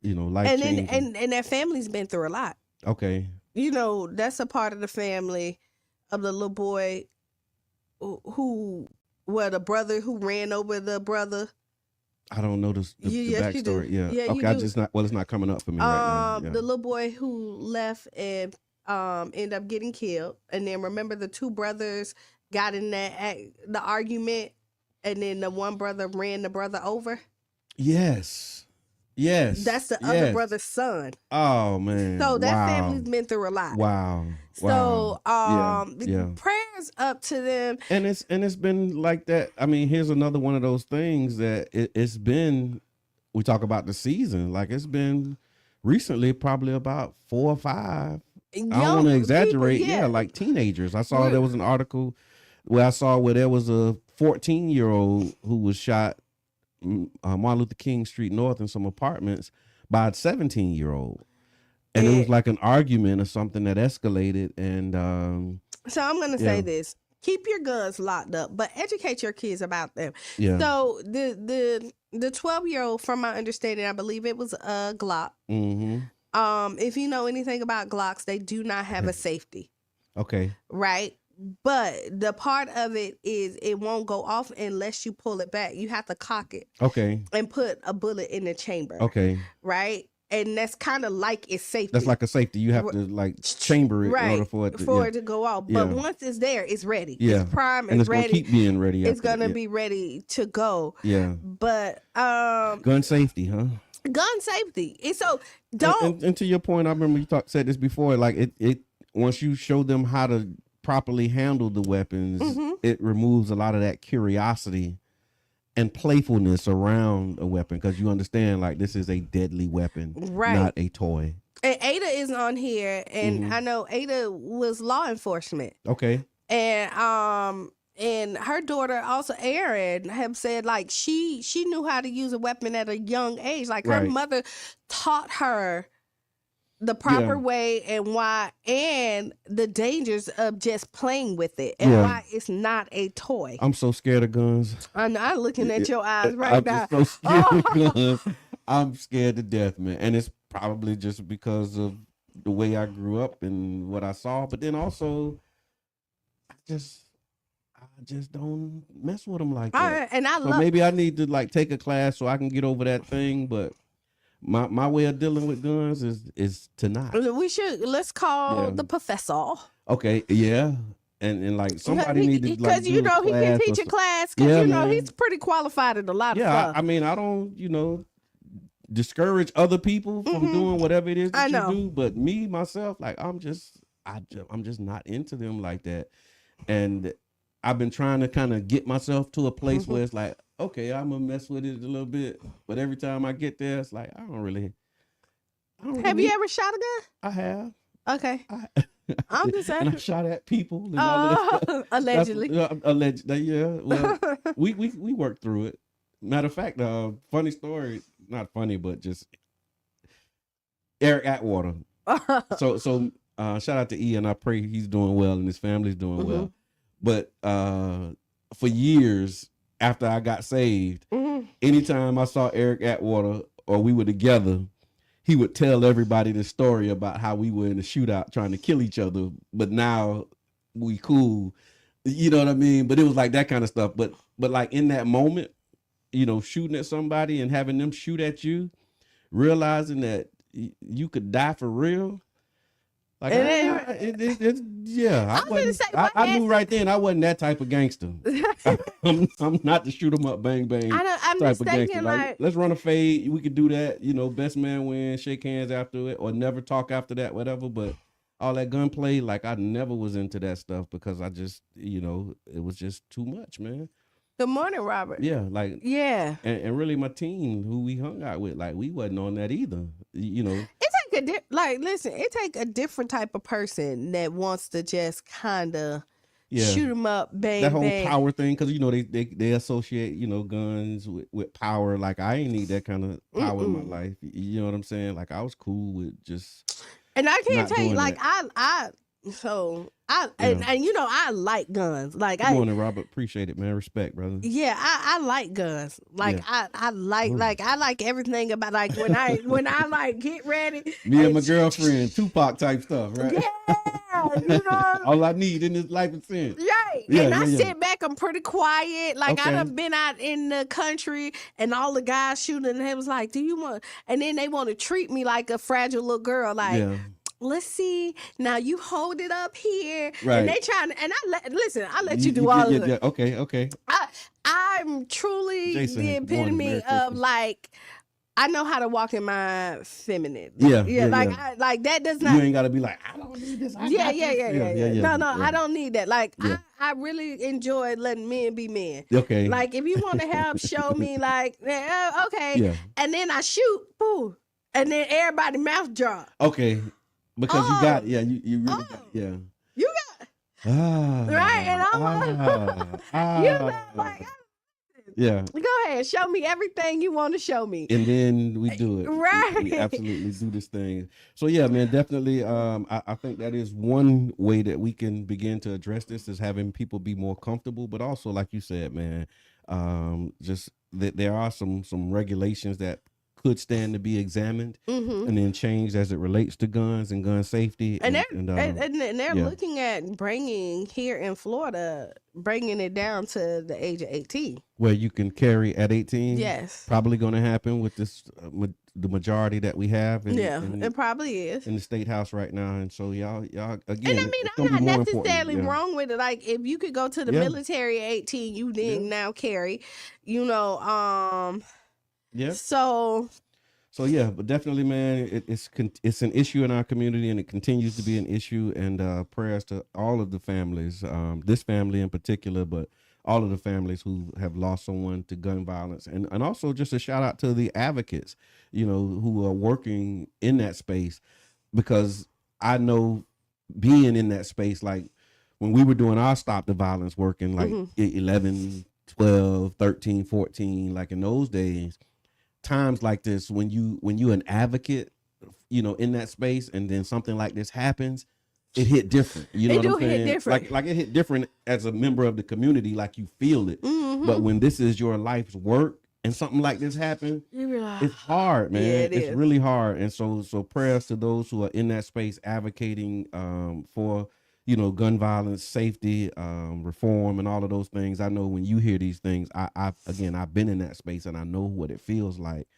A: life changing.
B: And that family's been through a lot.
A: Okay.
B: That's a part of the family of the little boy the brother who ran over the brother.
A: I don't know the backstory. Yeah. Okay. It's not coming up for me right now. Yeah.
B: The little boy who left and ended up getting killed, and then remember the two brothers got in the argument, and then the one brother ran the brother over.
A: Yes.
B: That's the other brother's son.
A: Oh man.
B: So that family's been through a lot.
A: Wow.
B: So prayers up to them.
A: And it's been like that. I mean, here's another one of those things that it's been. We talk about the season, like it's been recently, probably about 4 or 5. I don't want to exaggerate. People, like teenagers. I saw there was an article where there was a 14-year-old who was shot Martin Luther King Street North in some apartments by a 17-year-old, and it was like an argument or something that escalated. And
B: so I'm gonna say this: keep your guns locked up, but educate your kids about them.
A: Yeah.
B: So the 12-year-old, from my understanding, I believe it was a Glock.
A: Mm-hmm.
B: If you know anything about Glocks, they do not have a safety.
A: Okay.
B: Right. But the part of it is it won't go off unless you pull it back. You have to cock it.
A: Okay.
B: And put a bullet in the chamber.
A: Okay.
B: Right? And that's kind of like it's safety.
A: That's like a safety. You have to like chamber it in order for it to
B: go off. But once it's there, it's ready.
A: Yeah.
B: It's prime.
A: And it's ready. Gonna keep being ready.
B: It's gonna be ready to go.
A: Yeah.
B: But
A: gun safety, huh?
B: Gun safety. And so don't.
A: And to your point, I remember you said this before. Like it once you show them how to properly handle the weapons, it removes a lot of that curiosity and playfulness around a weapon, because you understand like this is a deadly weapon, not a toy.
B: And Ada is on here, and I know Ada was law enforcement.
A: Okay.
B: And her daughter, also Erin, have said like she knew how to use a weapon at a young age. Like her mother taught her the proper way and why, and the dangers of just playing with it, and why it's not a toy.
A: I'm so scared of guns.
B: I'm looking at your eyes right now.
A: I'm so scared of guns. I'm scared to death, man. And it's probably just because of the way I grew up and what I saw. But then also, I just don't mess with them like that. So maybe I need to like take a class so I can get over that thing. But my way of dealing with guns is to not.
B: Let's call the professor.
A: Okay, yeah. And like somebody need to,
B: because he can teach a class, because he's pretty qualified in a lot of stuff.
A: I mean, I don't discourage other people from doing whatever it is that you do, but me myself, like I'm just not into them like that. And I've been trying to kind of get myself to a place where it's like, okay, I'm gonna mess with it a little bit, but every time I get there, it's like I don't really.
B: Have you ever shot a gun?
A: I have.
B: Okay. I'm just saying.
A: And I shot at people. And all of that
B: allegedly.
A: Allegedly, yeah. Well, we worked through it. Matter of fact, funny story. Not funny, but just Eric Atwater. So shout out to Ian. I pray he's doing well and his family's doing well. But for years after I got saved, anytime I saw Eric Atwater or we were together, he would tell everybody the story about how we were in a shootout trying to kill each other, but now we cool. You know what I mean? But it was like that kind of stuff. But like in that moment, shooting at somebody and having them shoot at you, realizing that you could die for real. Like I knew right then I wasn't that type of gangster. I'm not the shoot 'em up, bang bang
B: I'm
A: type of gangster. Like, let's run a fade. We could do that. Best man win, shake hands after it, or never talk after that, whatever. But all that gunplay, like I never was into that stuff because I just, it was just too much, man.
B: Good morning, Robert.
A: Yeah, like and really my team who we hung out with, like we wasn't on that either.
B: Listen, it take a different type of person that wants to just kind of shoot them up, bang,
A: that whole
B: bang.
A: Power thing, because they associate guns with power. Like I ain't need that kind of power in my life. You know what I'm saying? Like I was cool with just.
B: And I can't tell you, like So and you know, I like guns. Like
A: Good morning, Robert. Appreciate it, man. Respect, brother.
B: Yeah, I like guns. Like I like everything about like when I like get ready.
A: Me and my girlfriend, Tupac type stuff, right?
B: Yeah, you know.
A: All I need in this life is sin.
B: Right.
A: Yeah,
B: and I sit back, I'm pretty quiet. Like I done been out in the country and all the guys shooting and they was like, do you want, and then they want to treat me like a fragile little girl. Like, let's see. Now you hold it up here, and they trying. And I let you do all of it.
A: Okay.
B: I'm truly
A: Jason,
B: the epitome of like. I know how to walk in my feminine.
A: Yeah.
B: Like that does not.
A: You ain't got to be like, I don't need this.
B: Yeah. No, I don't need that. Like I really enjoy letting men be men.
A: Okay.
B: Like if you want to show me like, okay. Yeah. And then I shoot, boo, and then everybody mouth drop.
A: Okay. Because you got, you really got,
B: You got, right, and I'm you like, go ahead, show me everything you want to show me,
A: and then we do it.
B: Right,
A: we absolutely do this thing. So yeah, man, definitely. I think that is one way that we can begin to address this, is having people be more comfortable, but also, like you said, man, just that there are some regulations that could stand to be examined and then changed as it relates to guns and gun safety.
B: And they're looking at bringing here in Florida, bringing it down to the age of 18.
A: Where you can carry at 18?
B: Yes.
A: Probably going to happen with this, with the majority that we have.
B: It probably is.
A: In the state house right now. And so y'all again.
B: And I mean, I'm not necessarily wrong with it. Like if you could go to the military at 18, you then now carry, you know, So yeah, but definitely, man, it's an issue in our community, and it continues to be an issue. And prayers to all of the families, this family in particular, but all of the families who have lost someone to gun violence, and also just a shout out to the advocates, you know, who are working in that space, because I know being in that space, like when we were doing our Stop the Violence work in like 11, 12, 13, 14, like in those days. Times like this, when you an advocate, you know, in that space, and then something like this happens, it hit different. You know what I'm saying? Hit different. Like it hit different as a member of the community, like you feel it. But when this is your life's work and something like this happens, it's hard, man. Yeah,
A: it's really hard. And so prayers to those who are in that space advocating for, you know, gun violence, safety, reform, and all of those things. I know when you hear these things, I've been in that space, and I know what it feels like,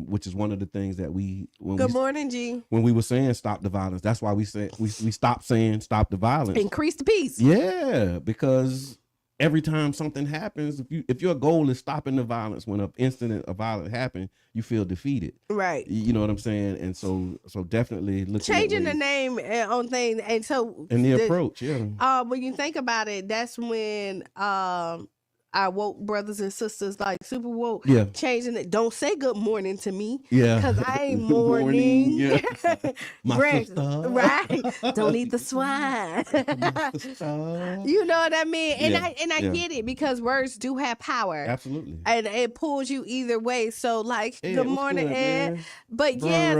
A: which is one of the things that Good
B: morning, G.
A: When we were saying stop the violence, that's why we said we stopped saying stop the violence.
B: Increase the peace.
A: Yeah, because every time something happens, if your goal is stopping the violence, when an incident of violence happens, you feel defeated. Right. You know what I'm saying? And so definitely
B: changing the name on things, and so
A: the approach. Yeah.
B: When you think about it, that's when our woke brothers and sisters, like super woke, changing it. Don't say good morning to me. Yeah. Because I ain't mourning.
A: Yeah. My sister.
B: Right. Don't eat the swine. You know what I mean? And I get it, because words do have power.
A: Absolutely.
B: And it pulls you either way. So like, good morning, Ed. But just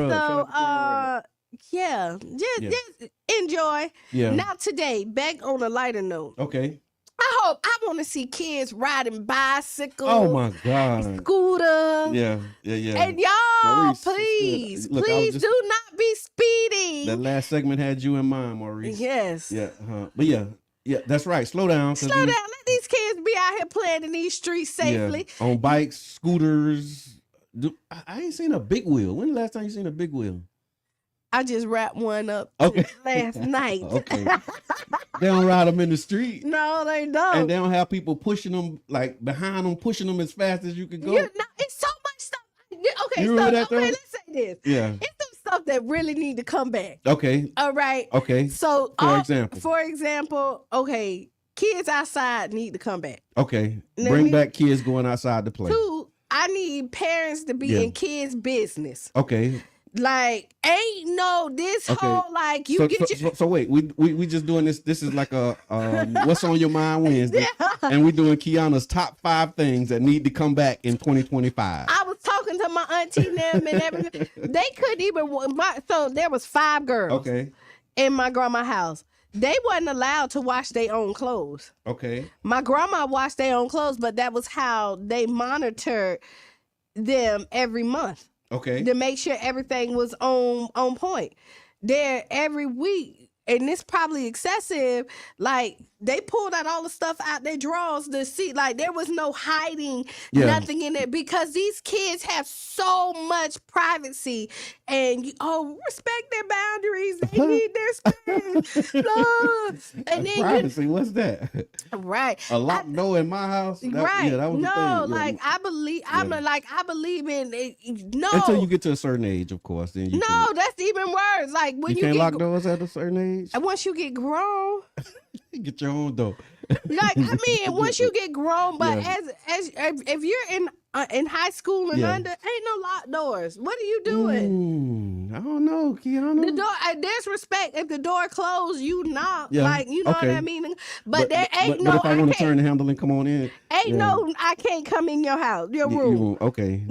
B: enjoy. Yeah. Now today, back on a lighter note.
A: Okay.
B: I want to see kids riding bicycles.
A: Oh my God.
B: Scooter.
A: Yeah.
B: And y'all, Maurice, please do not be speeding.
A: That last segment had you in mind, Maurice.
B: Yes.
A: Yeah. But yeah, that's right. Slow down.
B: Slow down. Let these kids be out here playing in these streets safely.
A: Yeah. On bikes, scooters. I ain't seen a big wheel. When the last time you seen a big wheel?
B: I just wrapped one up last night.
A: Okay. They don't ride them in the street.
B: No, they don't.
A: And they don't have people pushing them, like behind them, pushing them as fast as you can go.
B: It's so much stuff. Okay, let's say this.
A: Yeah.
B: It's some stuff that really need to come back.
A: Okay.
B: All right.
A: Okay.
B: So,
A: for
B: example, okay, kids outside need to come back.
A: Okay. Bring back kids going outside to play.
B: 2, I need parents to be in kids' business.
A: Okay.
B: Like, ain't no this whole like you
A: So wait, we just doing this. This is like a what's on your mind Wednesday, and we doing Kiana's top 5 things that need to come back in 2025.
B: I was talking to my auntie and them and everything. They couldn't even. So there was 5 girls.
A: Okay.
B: in my grandma's house. They wasn't allowed to wash their own clothes.
A: Okay.
B: My grandma washed their own clothes, but that was how they monitored them every month.
A: Okay.
B: To make sure everything was on point. There every week, and it's probably excessive. Like they pulled out all the stuff out their drawers to see. Like there was no hiding nothing in it because these kids have so much privacy and respect their boundaries. They need their space. And then
A: privacy. What's that?
B: Right.
A: A locked door in my house.
B: Right.
A: Yeah, that was
B: no,
A: the thing.
B: like I believe. I believe in it. No.
A: Until you get to a certain age, of course. Then you
B: that's even worse. Like when
A: you can't lock doors at a certain age.
B: And once you get grown,
A: get your own door.
B: Like I mean, once you get grown, but as if you're in high school and under, ain't no locked doors. What are you doing?
A: I don't know, Kiana.
B: The door, there's respect. If the door closed, you knock. Like you know what I mean. But there ain't no.
A: But if I want to turn the handle and come on in,
B: no, I can't come in your house, your room.
A: Okay.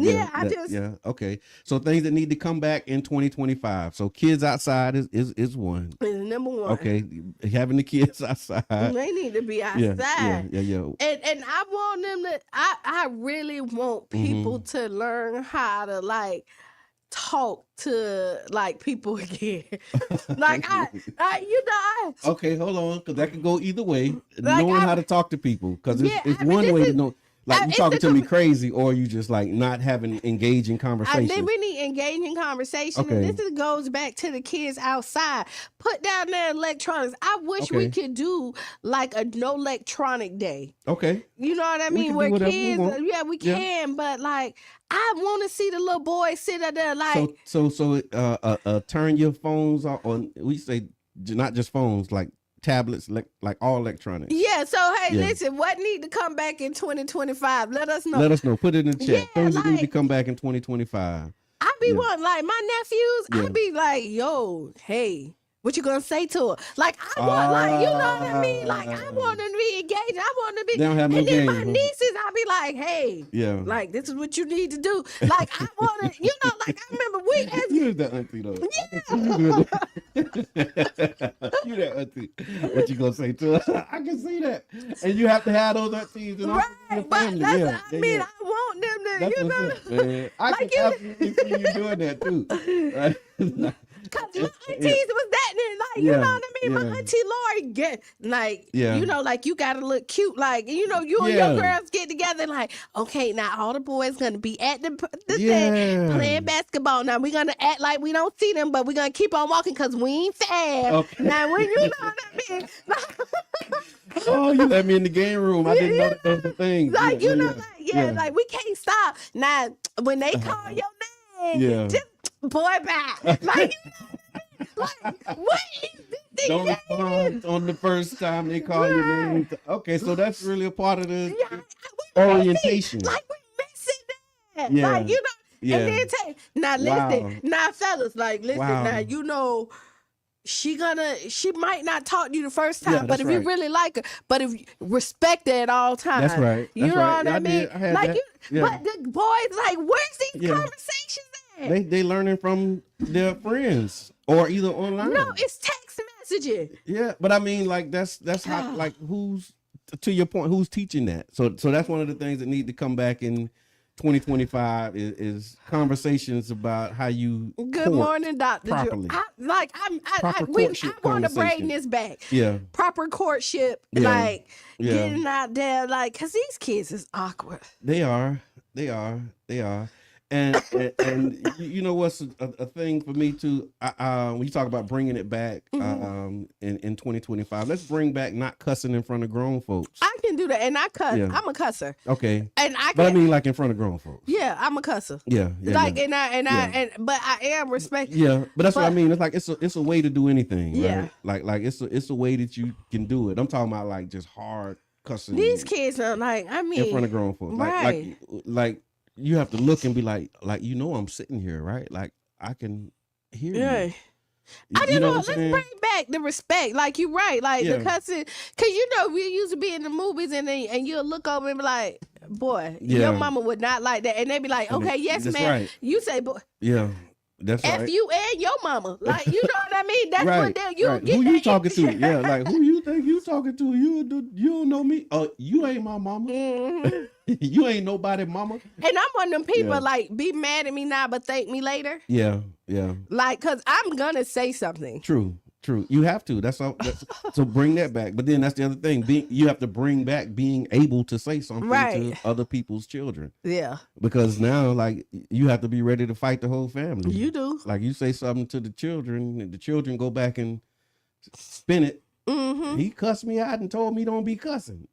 A: Okay. So things that need to come back in 2025. So kids outside is one.
B: Is number one.
A: Okay, having the kids outside.
B: They need to be outside.
A: Yeah.
B: And I want them to. I really want people to learn how to like talk to like people again. Like
A: okay, hold on, because that could go either way. Like knowing how to talk to people, because it's one way to know. Like you talking to me crazy, or you just like not having engaging conversation.
B: I think we need engaging conversation, and this goes back to the kids outside. Put down their electronics. I wish we could do like a no electronic day.
A: Okay,
B: you know what I mean? Where kids, we can, but like I want to see the little boys sit out there like.
A: So turn your phones on. We say not just phones, like tablets, like all electronics.
B: Yeah, so hey, listen, what need to come back in 2025? Let us know.
A: Put it in the chat. Things that need to come back in 2025.
B: I be wanting, like my nephews, I be like, yo, hey, what you gonna say to her? Like I want, like you know what I mean? Like I want them to be engaged. I want them to be.
A: They don't have no
B: and then
A: game,
B: my nieces, I be like, hey, like this is what you need to do. Like I want to, like I remember we had.
A: You that auntie though. You that auntie. What you gonna say to her? I can see that, and you have to have those aunties in your family.
B: I want them to,
A: man. I can absolutely see you doing that too. Right?
B: Cause my aunties was that, like you know what I mean. My auntie Lori like you gotta look cute, like you and your girls get together, like okay, now all the boys gonna be at the thing playing basketball. Now we gonna act like we don't see them, but we gonna keep on walking cause we ain't fab. Okay. Now when you know what I mean.
A: Oh, you let me in the game room. I didn't know that was the thing.
B: Like like we can't stop. Now when they call your name, just boy back. Like, what is this?
A: Don't respond on the first time they call your name. Okay, so that's really a part of the orientation.
B: Like we missing that. Like and then now listen, now fellas, like listen, now she might not talk to you the first time, but if you really like her, but if you respect her at all times.
A: That's right.
B: You know what I mean? Like
A: but
B: the boys, like, where's these conversations at?
A: They learning from their friends or either online.
B: No, it's text messaging.
A: Yeah, but I mean, like that's how, like, who's, to your point, who's teaching that? So that's one of the things that need to come back in 2025 is conversations about how you
B: Good morning, Dr.
A: properly.
B: I want to bring this back.
A: Yeah.
B: Proper courtship, getting out there, like, because these kids is awkward.
A: They are. And you know what's a thing for me too? When you talk about bringing it back in 2025, let's bring back not cussing in front of grown folks.
B: I can do that, and I cuss. Yeah. I'm a cusser.
A: Okay,
B: and
A: but I mean, like in front of grown folks.
B: Yeah, I'm a cusser.
A: Yeah.
B: Like but I am respectful.
A: Yeah, but that's what I mean. It's like it's a way to do anything.
B: Yeah,
A: right? like it's a way that you can do it. I'm talking about like just hard cussing.
B: These kids are like, I mean,
A: in front of grown folks,
B: right?
A: Like you have to look and be like I'm sitting here, right? Like I can hear you.
B: I don't know. Let's bring back the respect. Like you're right. Like the cussing, because we used to be in the movies and you'll look over and be like, "Boy, your mama would not like that," and they be like, "Okay, yes, ma'am."
A: Right.
B: You say, "Boy."
A: Yeah. That's
B: F
A: right.
B: you and your mama. Like, you know what I mean? That's
A: right,
B: what you
A: right.
B: get.
A: Who you talking to? Yeah, like who you think you talking to? You don't know me. Oh, you ain't my mama.
B: Mm-hmm.
A: You ain't nobody mama.
B: And I'm one of them people like be mad at me now, but thank me later.
A: Yeah, yeah.
B: Like, cause I'm gonna say something.
A: True. You have to. That's all. So bring that back. But then that's the other thing. You have to bring back being able to say something to other people's children.
B: Yeah.
A: Because now, like, you have to be ready to fight the whole family.
B: You do.
A: Like, you say something to the children, and the children go back and spin it.
B: Mm-hmm.
A: He cussed me out and told me don't be cussing.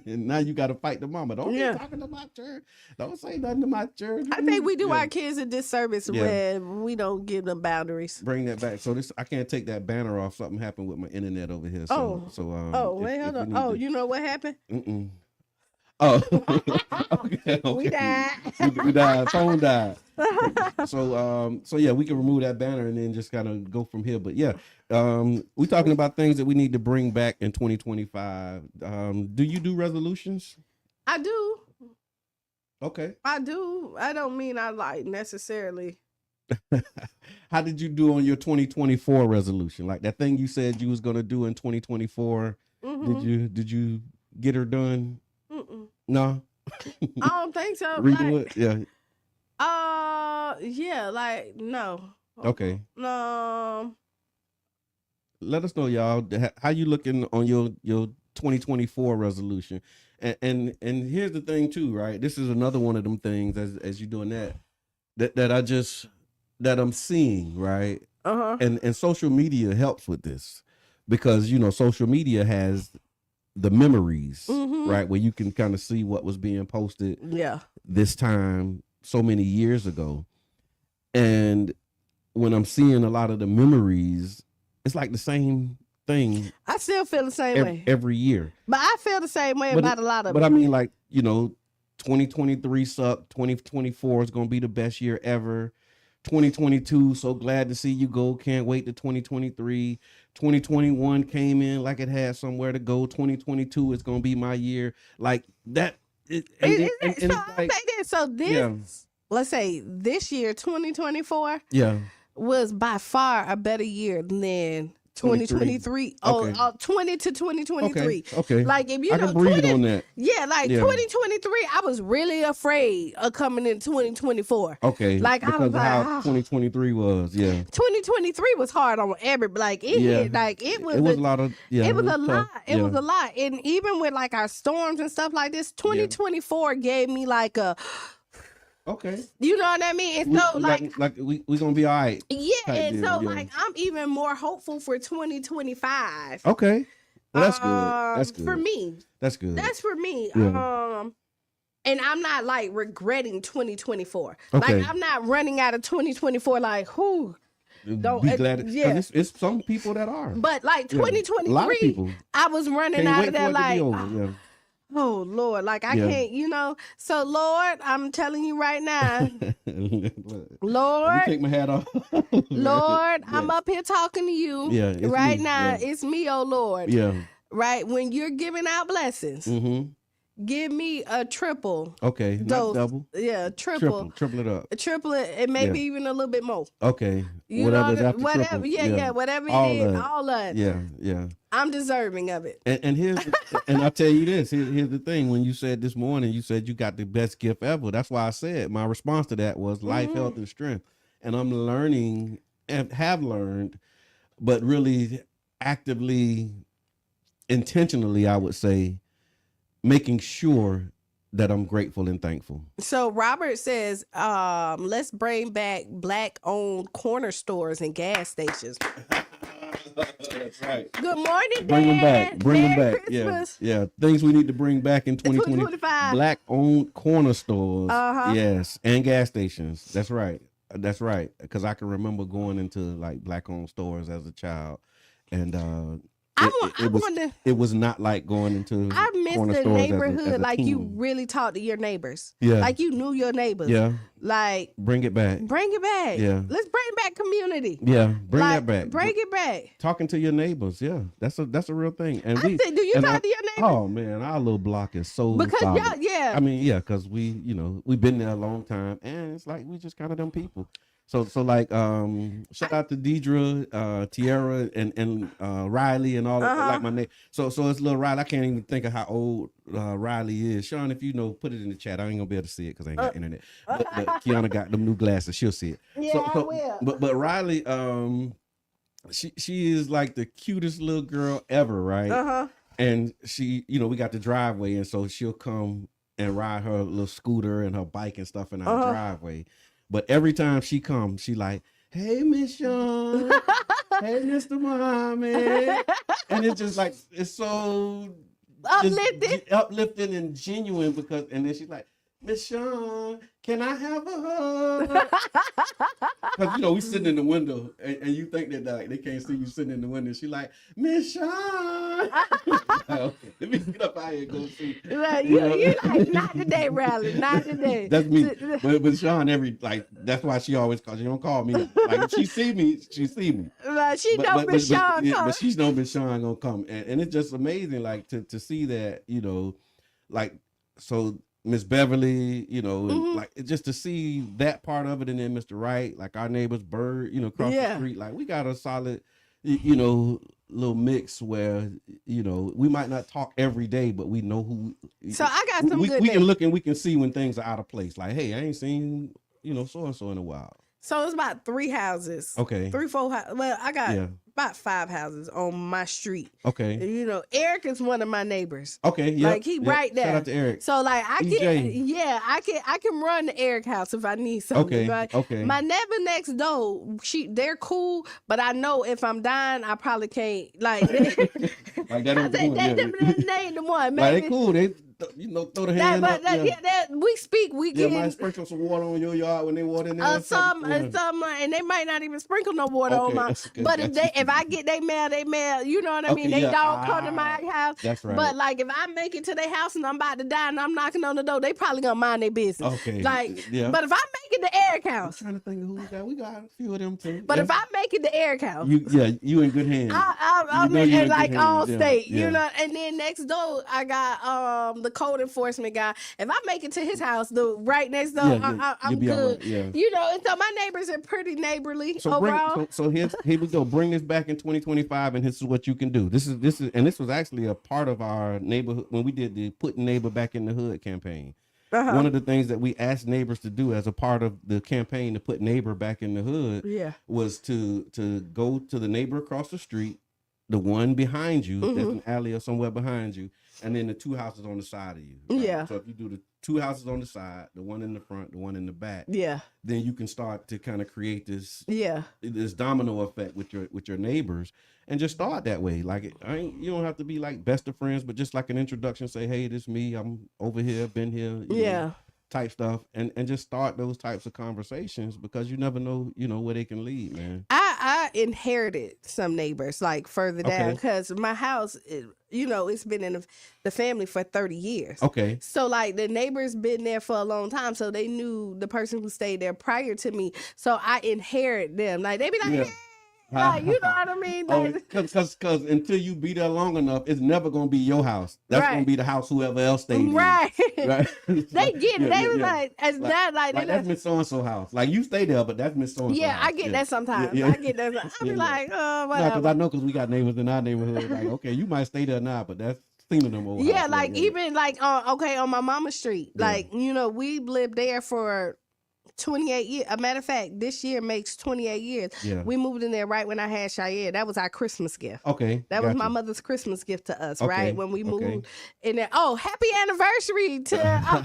A: And now you got to fight the mama. Don't be talking to my church. Don't say nothing to my church.
B: I think we do our kids a disservice when we don't give them boundaries.
A: Bring that back. So I can't take that banner off. Something happened with my internet over here.
B: Wait, hold on. Oh, you know what happened?
A: Oh, okay.
B: We died.
A: we died. Phone died. So yeah, we can remove that banner and then just kind of go from here. But yeah, we're talking about things that we need to bring back in 2025. Do you do resolutions?
B: I do.
A: Okay.
B: I do. I don't mean I like necessarily.
A: How did you do on your 2024 resolution? Like that thing you said you was gonna do in 2024.
B: Mm-hmm.
A: Did you get her done?
B: Mm-mm.
A: No.
B: I don't think so.
A: Redo it. Yeah.
B: Yeah, like no.
A: Okay. Let us know, y'all, how you looking on your 2024 resolution. And here's the thing too, right? This is another one of them things as you're doing that I'm seeing, right? And social media helps with this because social media has the memories, right? Where you can kind of see what was being posted this time so many years ago. And when I'm seeing a lot of the memories, it's like the same thing.
B: I still feel the same way
A: every year.
B: But I feel the same way about a lot of
A: But I mean, like, 2023 sucked. 2024 is going to be the best year ever. 2022, so glad to see you go. Can't wait to 2023. 2021 came in like it had somewhere to go. 2022 is going to be my year. Like that.
B: So let's say this year, 2024, was by far a better year than 2023. 20 to 2023.
A: Okay.
B: Like if
A: I can breathe on that.
B: Yeah, like 2023, I was really afraid of coming in 2024.
A: Okay.
B: Like
A: because
B: I was
A: of
B: like,
A: how 2023 was. Yeah.
B: 2023 was hard on like it hit, like it was
A: a lot of
B: it was a lot. It was a lot. And even with like our storms and stuff like this, 2024 gave me like a
A: okay.
B: You know what I mean? And so
A: like we gonna be all right.
B: Yeah, and so like I'm even more hopeful for 2025.
A: Okay. Well, that's good. That's good.
B: For me.
A: That's good.
B: That's for me.
A: Yeah.
B: And I'm not like regretting 2024.
A: Okay.
B: Like I'm not running out of 2024 like who
A: don't be glad. Yeah. It's some people that are.
B: But like 2023,
A: a lot of people.
B: I was running
A: Can't
B: out of there like
A: oh
B: Lord, like I can't, So Lord, I'm telling you right now, Lord,
A: let me take my hat off.
B: Lord, I'm up here talking to you.
A: Yeah,
B: right
A: me.
B: now. It's me, oh Lord.
A: Yeah.
B: Right when you're giving out blessings, give me a triple.
A: Okay, not double.
B: Yeah, triple it up. Triple it, and maybe even a little bit more.
A: Okay, whatever's after
B: whatever.
A: Triple.
B: Yeah, whatever it is, all of it.
A: Yeah.
B: I'm deserving of it.
A: And here's and I'll tell you this. Here's the thing. When you said this morning, you said you got the best gift ever. That's why I said my response to that was life, health, and strength. And I'm learning and have learned, but really actively, intentionally, I would say, making sure that I'm grateful and thankful.
B: So Robert says, let's bring back Black-owned corner stores and gas stations.
A: That's right.
B: Good morning,
A: Bring them back. Bring them back.
B: Christmas.
A: Yeah. Things we need to bring back in 2025. Black-owned corner stores. Yes, and gas stations. That's right. Because I can remember going into like Black-owned stores as a child, and it was not like going into.
B: I miss the neighborhood, like teen. You really talk to your neighbors.
A: Yeah,
B: like you knew your neighbors.
A: Yeah,
B: like
A: bring it back.
B: Yeah, let's bring back community.
A: Yeah, bring that back.
B: Bring it back.
A: Talking to your neighbors. Yeah, that's a real thing. And
B: do you talk to your neighbors?
A: Oh man, our little block is so
B: because
A: solid.
B: y'all,
A: I mean, yeah, because we've been there a long time, and it's like we just kind of them people. So like shout out to Deidre, Tiara, and Riley and all like my name. So it's little Riley. I can't even think of how old Riley is. Sean, if you know, put it in the chat. I ain't gonna be able to see it because I ain't got internet. But Kiana got them new glasses. She'll see it.
B: Yeah, I will.
A: But Riley, she is like the cutest little girl ever, right? And she, we got the driveway, and so she'll come and ride her little scooter and her bike and stuff in our driveway. But every time she comes, she like, hey, Miss Sean, hey, Mr. Muhammad. And it's just like, it's so uplifting and genuine and then she's like, Miss Sean, can I have a hug? Because, we sitting in the window and you think that like, they can't see you sitting in the window. She like, Miss Sean. Okay, let me get up out here and go see.
B: Like, you like, not today, Riley, not today.
A: That's me. But Sean, that's why she always calls. She don't call me. Like, if she see me, she see me.
B: She know Miss Sean come.
A: But she know Miss Sean gonna come. And it's just amazing, like, to see that, like, so Miss Beverly, and like just to see that part of it, and then Mr. Wright, like our neighbor's Bird, across the street, like we got a solid, little mix where we might not talk every day, but we know who.
B: So I got some good.
A: We can look and we can see when things are out of place. Like, hey, I ain't seen so and so in a while.
B: So it's about 3 houses.
A: Okay.
B: 3, 4 houses. Well, I got about 5 houses on my street.
A: Okay.
B: Eric is one of my neighbors.
A: Okay. Yeah.
B: Like he right there.
A: Shout out to Eric.
B: So like I can run the Eric house if I need something.
A: Okay.
B: Right?
A: Okay.
B: My neighbor next door, they're cool, but I know if I'm dying, I probably can't like
A: like that.
B: They ain't the one. Maybe.
A: Like they cool. They throw the hand up.
B: We speak. We can
A: might sprinkle some water on your yard when they water in there.
B: And they might not even sprinkle no water on my. But if I get they mail, you know what I mean. They don't come to my house.
A: That's right.
B: But like if I make it to their house and I'm about to die and I'm knocking on the door, they probably gonna mind their business.
A: Okay.
B: Like, but if I make it to Eric house,
A: I'm trying to think of who we got. We got a few of them too.
B: But if I make it to Eric house,
A: you in good hands.
B: I'm in like all state, And then next door, I got the code enforcement guy. If I make it to his house, the right next door, I'm good.
A: Right.
B: And so my neighbors are pretty neighborly overall.
A: So here we go. Bring this back in 2025, and this is what you can do. This was actually a part of our neighborhood when we did the Putting Neighbor Back in the Hood campaign. One of the things that we asked neighbors to do as a part of the campaign to put neighbor back in the hood was to go to the neighbor across the street, the one behind you, there's an alley or somewhere behind you, and then the 2 houses on the side of you. Right? Yeah. So if you do the 2 houses on the side, the one in the front, the one in the back, then you can start to kind of create this domino effect with your neighbors, and just start that way. Like you don't have to be like best of friends, but just like an introduction. Say, hey, this is me. I'm over here, been here. Type stuff, and just start those types of conversations, because you never know where they can lead, man.
B: I inherited some neighbors like further down, because my house it's been in the family for 30 years. Okay. So like the neighbors been there for a long time, so they knew the person who stayed there prior to me, so I inherit them. Like they be like, hey. Like, you know what I mean?
A: Because until you be there long enough, it's never gonna be your house. That's gonna be the house whoever else stays in. Right.
B: They get it. They was like,
A: that's Miss So and So house. Like you stay there, but that's Miss So and So.
B: Yeah, I get that sometimes. I get that. I be like, whatever.
A: Because I know, because we got neighbors in our neighborhood. Like, okay, you might stay there now, but that's seen them over.
B: Yeah, like even like on my mama's street, like we lived there for 28 years. A matter of fact, this year makes 28 years. Yeah. We moved in there right when I had Cheyenne. That was our Christmas gift. Okay. That was my mother's Christmas gift to us, right? When we moved in there. Oh, happy anniversary to
A: How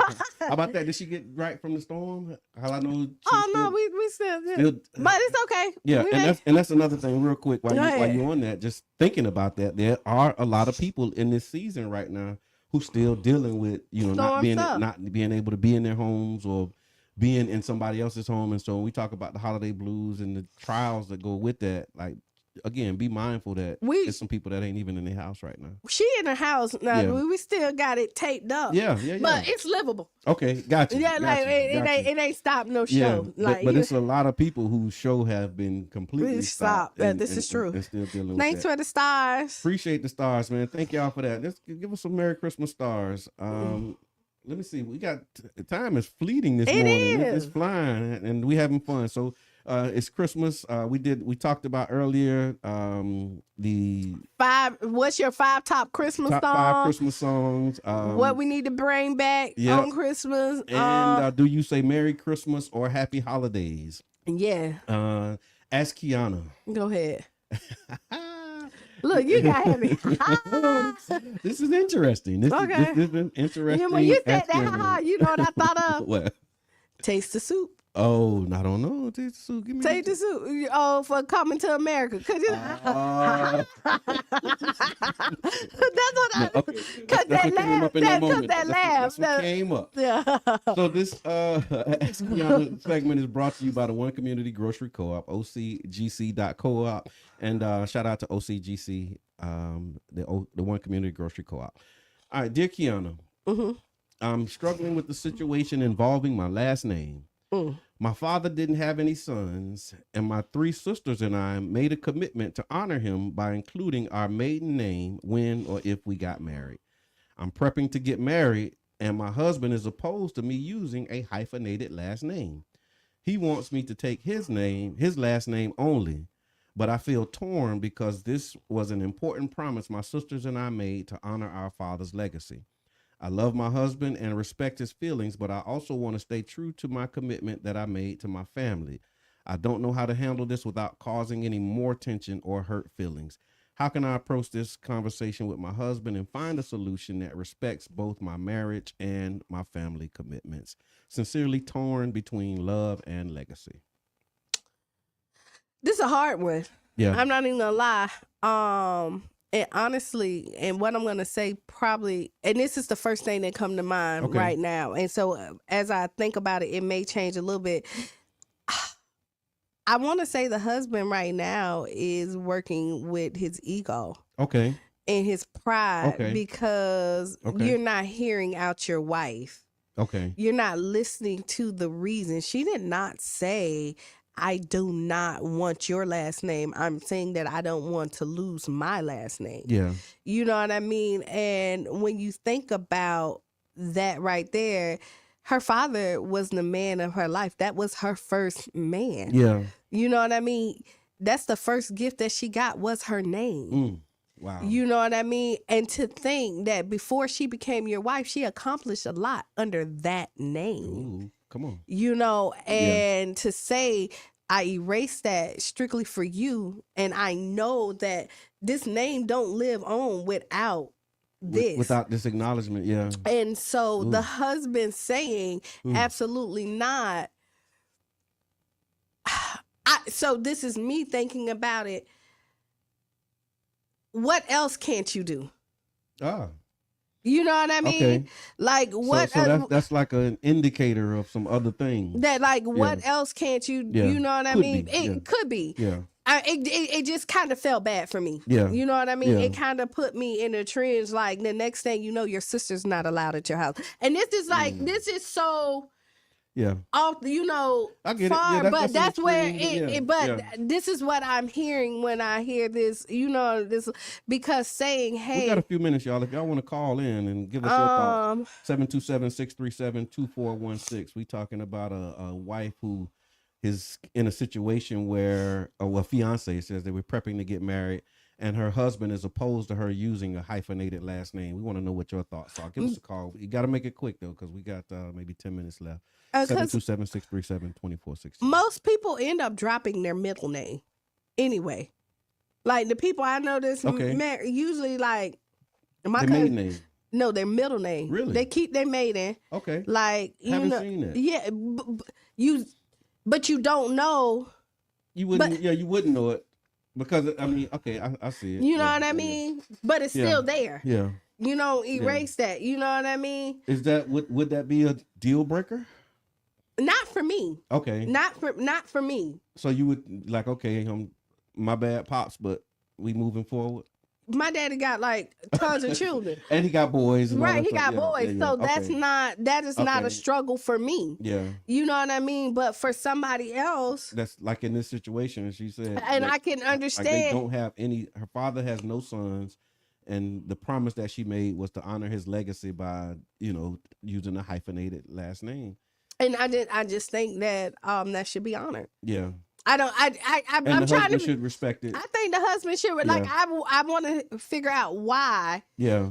A: about that? Did she get right from the storm? How I know?
B: No, we still but it's okay.
A: Yeah, and that's another thing real quick while you're on that, just thinking about that, there are a lot of people in this season right now who still dealing with, not being able to be in their homes or being in somebody else's home. And so when we talk about the holiday blues and the trials that go with that, like, again, be mindful that there's some people that ain't even in their house right now.
B: She in the house now. We still got it taped up. Yeah. But it's livable.
A: Okay, gotcha.
B: Yeah, it ain't stopped no show.
A: Yeah, but it's a lot of people whose show have been completely stopped.
B: This is true.
A: And still dealing
B: Thanks
A: with that.
B: for the stars.
A: Appreciate the stars, man. Thank y'all for that. Let's give us some Merry Christmas stars. Let me see. We got time is fleeting this morning. It's flying, and we having fun. So It's Christmas. We talked about earlier the
B: 5. What's your 5 top Christmas
A: top
B: songs?
A: 5 Christmas songs.
B: What we need to bring back on Christmas.
A: And do you say Merry Christmas or Happy Holidays?
B: Yeah.
A: Ask Kiana.
B: Go ahead. Look, you got me.
A: This is interesting. This is interesting.
B: When you said that, you know what I thought of?
A: What?
B: Taste the soup.
A: Oh, I don't know. Taste the soup. Give me
B: Taste the soup. Oh, for coming to America. Could you? That's what I. Cause that laugh. That laugh.
A: That came up.
B: Yeah.
A: So this segment is brought to you by the One Community Grocery Co-op, OCGC.coop, and shout out to OCGC, the One Community Grocery Co-op. All right, dear Kiana, I'm struggling with the situation involving my last name. My father didn't have any sons, and my 3 sisters and I made a commitment to honor him by including our maiden name when or if we got married. I'm prepping to get married, and my husband is opposed to me using a hyphenated last name. He wants me to take his last name only, but I feel torn because this was an important promise my sisters and I made to honor our father's legacy. I love my husband and respect his feelings, but I also want to stay true to my commitment that I made to my family. I don't know how to handle this without causing any more tension or hurt feelings. How can I approach this conversation with my husband and find a solution that respects both my marriage and my family commitments? Sincerely, torn between love and legacy.
B: This is a hard one.
A: Yeah.
B: I'm not even gonna lie. And honestly, and what I'm going to say probably, and this is the first thing that come to mind right now. And so as I think about it, it may change a little bit. I want to say the husband right now is working with his ego.
A: Okay.
B: And his pride because you're not hearing out your wife.
A: Okay.
B: You're not listening to the reason. She did not say, I do not want your last name. I'm saying that I don't want to lose my last name.
A: Yeah.
B: You know what I mean? And when you think about that right there, her father was the man of her life. That was her first man.
A: Yeah.
B: You know what I mean? That's the first gift that she got was her name.
A: Wow.
B: You know what I mean? And to think that before she became your wife, she accomplished a lot under that name.
A: Ooh. Come on.
B: You know, and to say, I erased that strictly for you, and I know that this name don't live on without this.
A: Without this acknowledgement, yeah.
B: And so the husband saying, absolutely not. So this is me thinking about it. What else can't you do? You know what I mean?
A: Okay.
B: Like what?
A: So that's like an indicator of some other things.
B: That like what else can't you?
A: Yeah.
B: You know what I mean? It could be.
A: Yeah.
B: It just kind of felt bad for me.
A: Yeah.
B: You know what I mean?
A: Yeah.
B: It kind of put me in a trend. Like the next thing you know, your sister's not allowed at your house, and this is like this is so.
A: Yeah.
B: Off, you know,
A: I get
B: far,
A: it. Yeah,
B: but that's where
A: extreme,
B: this is what I'm hearing when I hear this, you know, this, because saying, hey.
A: We got a few minutes, y'all. If y'all want to call in and give us your thoughts, 727-637-2416. We talking about a wife who is in a situation where, a fiance says they were prepping to get married, and her husband is opposed to her using a hyphenated last name. We want to know what your thoughts are. Give us a call. You got to make it quick, though, because we got maybe 10 minutes left. 727-637-2416.
B: Most people end up dropping their middle name anyway. Like the people I know that's usually like
A: my maiden name.
B: No, their middle name.
A: Really?
B: They keep their maiden.
A: Okay.
B: Like
A: Haven't seen that.
B: Yeah, but you don't know.
A: You wouldn't. You wouldn't know it because I mean, I see it.
B: You know what I mean? But it's still there.
A: Yeah.
B: You know, erase that. You know what I mean?
A: Is that would that be a deal breaker?
B: Not for me.
A: Okay.
B: Not for me.
A: So you would like, okay, my bad, pops, but we moving forward.
B: My daddy got like tons of children,
A: and he got boys. And
B: right, he got boys. So that is not a struggle for me.
A: Yeah.
B: You know what I mean? But for somebody else,
A: that's like in this situation, she said,
B: and I can understand.
A: Like they don't have any. Her father has no sons. And the promise that she made was to honor his legacy by, using a hyphenated last name.
B: And I just think that that should be honored.
A: Yeah.
B: I don't.
A: And
B: I'm
A: the
B: trying
A: husband
B: to.
A: should respect it.
B: I think the husband should. Like, I want to figure out why.
A: Yeah.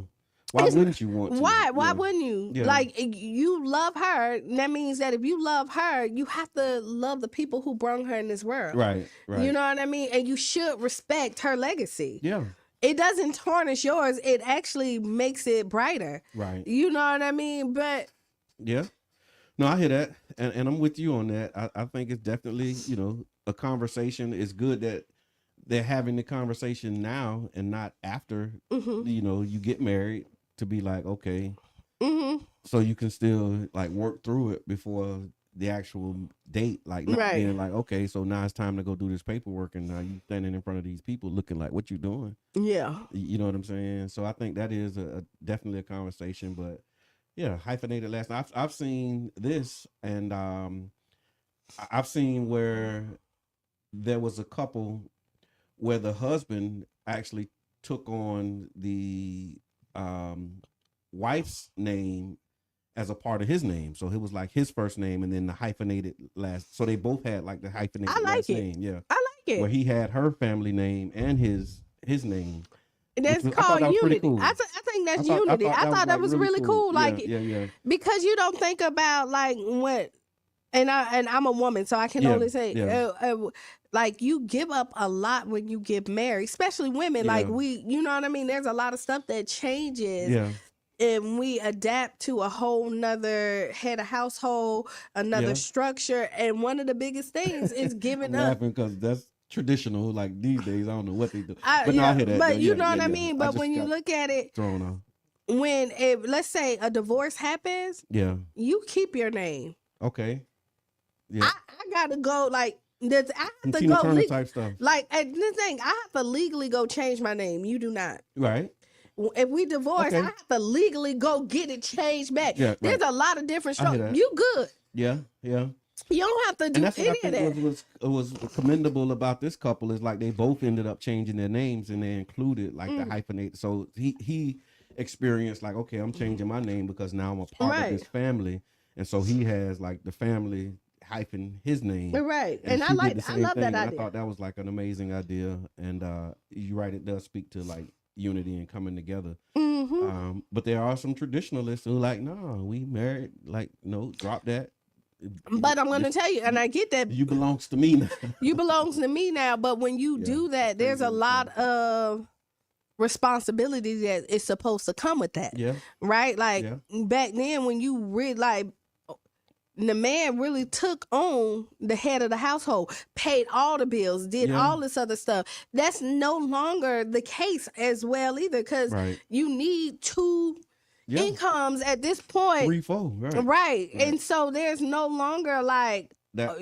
A: Why wouldn't you want to?
B: Why? Why
A: Yeah.
B: wouldn't you?
A: Yeah.
B: Like, you love her. That means that if you love her, you have to love the people who brought her in this world.
A: Right. Right.
B: You know what I mean? And you should respect her legacy.
A: Yeah.
B: It doesn't tarnish yours. It actually makes it brighter.
A: Right.
B: You know what I mean? But
A: yeah. No, I hear that. And I'm with you on that. I think it's definitely, a conversation. It's good that they're having the conversation now and not after, you get married, to be like, okay, so you can still like work through it before the actual date, like not being like, okay, so now it's time to go do this paperwork, and now you standing in front of these people looking like, what you doing?
B: Yeah.
A: You know what I'm saying? So I think that is definitely a conversation. But yeah, hyphenated last name. I've seen this, and I've seen where there was a couple where the husband actually took on the wife's name as a part of his name. So it was like his first name and then the hyphenated last. So they both had like the hyphenated last name. Yeah.
B: I like it.
A: Where he had her family name and his name.
B: That's called unity. Cool. I think that's unity. I thought that was really cool. Like,
A: yeah.
B: Because you don't think about like what, and I'm a woman, so I can only say, like, you give up a lot when you get married, especially women. Like, you know what I mean? There's a lot of stuff that changes.
A: Yeah.
B: And we adapt to a whole nother head of household, another structure. And one of the biggest things is giving up.
A: Laughing because that's traditional. Like these days, I don't know what they do. But no, I hear that.
B: But you know what I mean? But when you look at it,
A: thrown off.
B: When let's say a divorce happens, you keep your name.
A: Okay. Yeah.
B: I gotta go like this. I have to
A: go
B: Turner
A: type stuff.
B: Like, and the thing, I have to legally go change my name. You do not.
A: Right.
B: If we divorce, I have to legally go get it changed back. Yeah, There's a lot of different strokes. You good.
A: Yeah.
B: You don't have to do any of that.
A: What was commendable about this couple is like they both ended up changing their names and they included like the hyphenate. So he experienced like, okay, I'm changing my name because now I'm a part of this family. And so he has like the family hyphen his name.
B: Right. And I love that idea.
A: I thought that was like an amazing idea. And you're right, it does speak to like unity and coming together. But there are some traditionalists who like, no, we married, like, no, drop that.
B: But I'm going to tell you, and I get that.
A: You belongs to me now.
B: You belongs to me now. But when you do that, there's a lot of responsibility that is supposed to come with that. Yeah. Right? Like back then when you really like, the man really took on the head of the household, paid all the bills, did all this other stuff. That's no longer the case as well either, because you need two incomes at this point.
A: 3, 4,
B: right. And so there's no longer like
A: that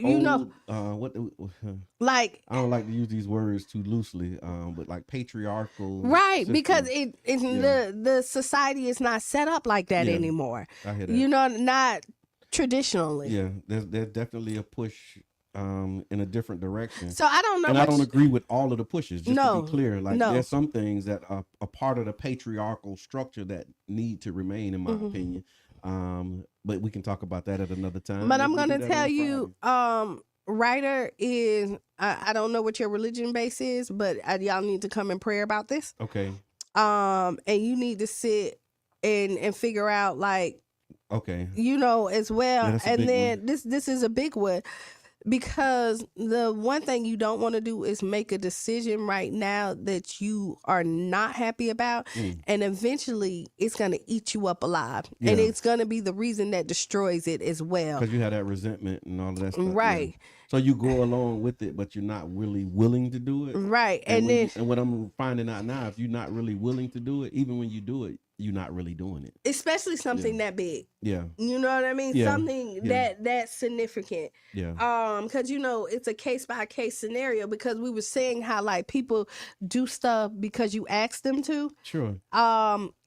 B: like,
A: I don't like to use these words too loosely, but like patriarchal,
B: system. Because the society is not set up like that anymore.
A: I hear that.
B: Not traditionally.
A: Yeah, there's definitely a push in a different direction.
B: So I don't know.
A: And I don't agree with all of the pushes, just to be clear. Like there's some things that are a part of the patriarchal structure that need to remain, in my opinion. But we can talk about that at another time.
B: But I'm gonna tell you, Ryder is I don't know what your religion base is, but y'all need to come in prayer about this.
A: Okay.
B: And you need to sit and figure out like,
A: okay,
B: as well. And then this is a big one, because the one thing you don't want to do is make a decision right now that you are not happy about, and eventually it's going to eat you up alive, and it's going to be the reason that destroys it as well.
A: Because you have that resentment and all of that stuff.
B: Right.
A: Yeah. So you go along with it, but you're not really willing to do it.
B: Right.
A: And what I'm finding out now, if you're not really willing to do it, even when you do it, you're not really doing it.
B: Especially something that big.
A: Yeah.
B: You know what I mean?
A: Yeah.
B: Something that's significant.
A: Yeah.
B: Because it's a case by case scenario, because we were saying how like people do stuff because you ask them to.
A: Sure.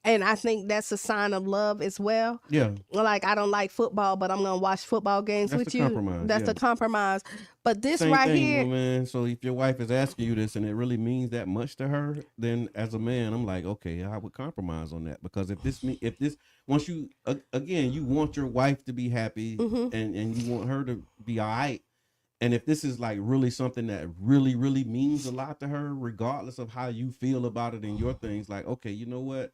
B: And I think that's a sign of love as well.
A: Yeah.
B: Like, I don't like football, but I'm gonna watch football games with you.
A: Compromise.
B: That's the compromise. But this
A: Same
B: right
A: thing,
B: here,
A: man. So if your wife is asking you this and it really means that much to her, then as a man, I'm like, okay, I would compromise on that, because if this once you again, you want your wife to be happy and you want her to be all right, And if this is like really something that really, really means a lot to her, regardless of how you feel about it and your things, like, okay, you know what?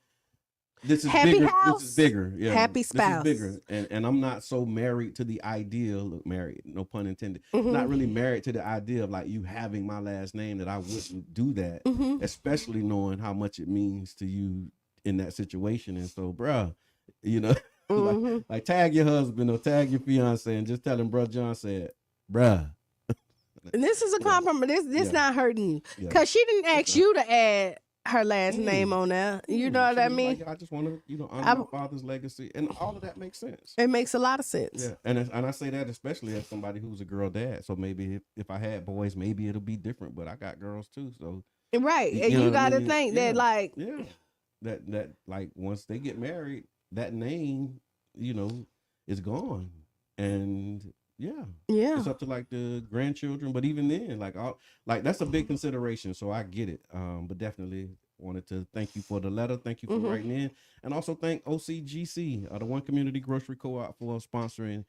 A: This is
B: happy
A: bigger.
B: House,
A: this is bigger. Yeah.
B: Happy spouse.
A: This is bigger. And I'm not so married to the idea, married, no pun intended, not really married to the idea of like you having my last name, that I wouldn't do that, especially knowing how much it means to you in that situation. And so, bruh, you know, like tag your husband or tag your fiance and just tell him, bruh, John said, bruh.
B: And this is a compromise. This not hurting you. Because she didn't ask you to add her last name on there. You know what I mean?
A: Like, I just want to, honor my father's legacy. And all of that makes sense.
B: It makes a lot of sense.
A: Yeah. And I say that especially as somebody who's a girl dad. So maybe if I had boys, maybe it'll be different. But I got girls too. So
B: right. And you got to think that like.
A: Yeah. That like once they get married, that name, is gone. And yeah, it's up to like the grandchildren, but even then, like that's a big consideration. So I get it, but definitely wanted to thank you for the letter. Thank you for writing in, and also thank OCGC, the One Community Grocery Co-op, for sponsoring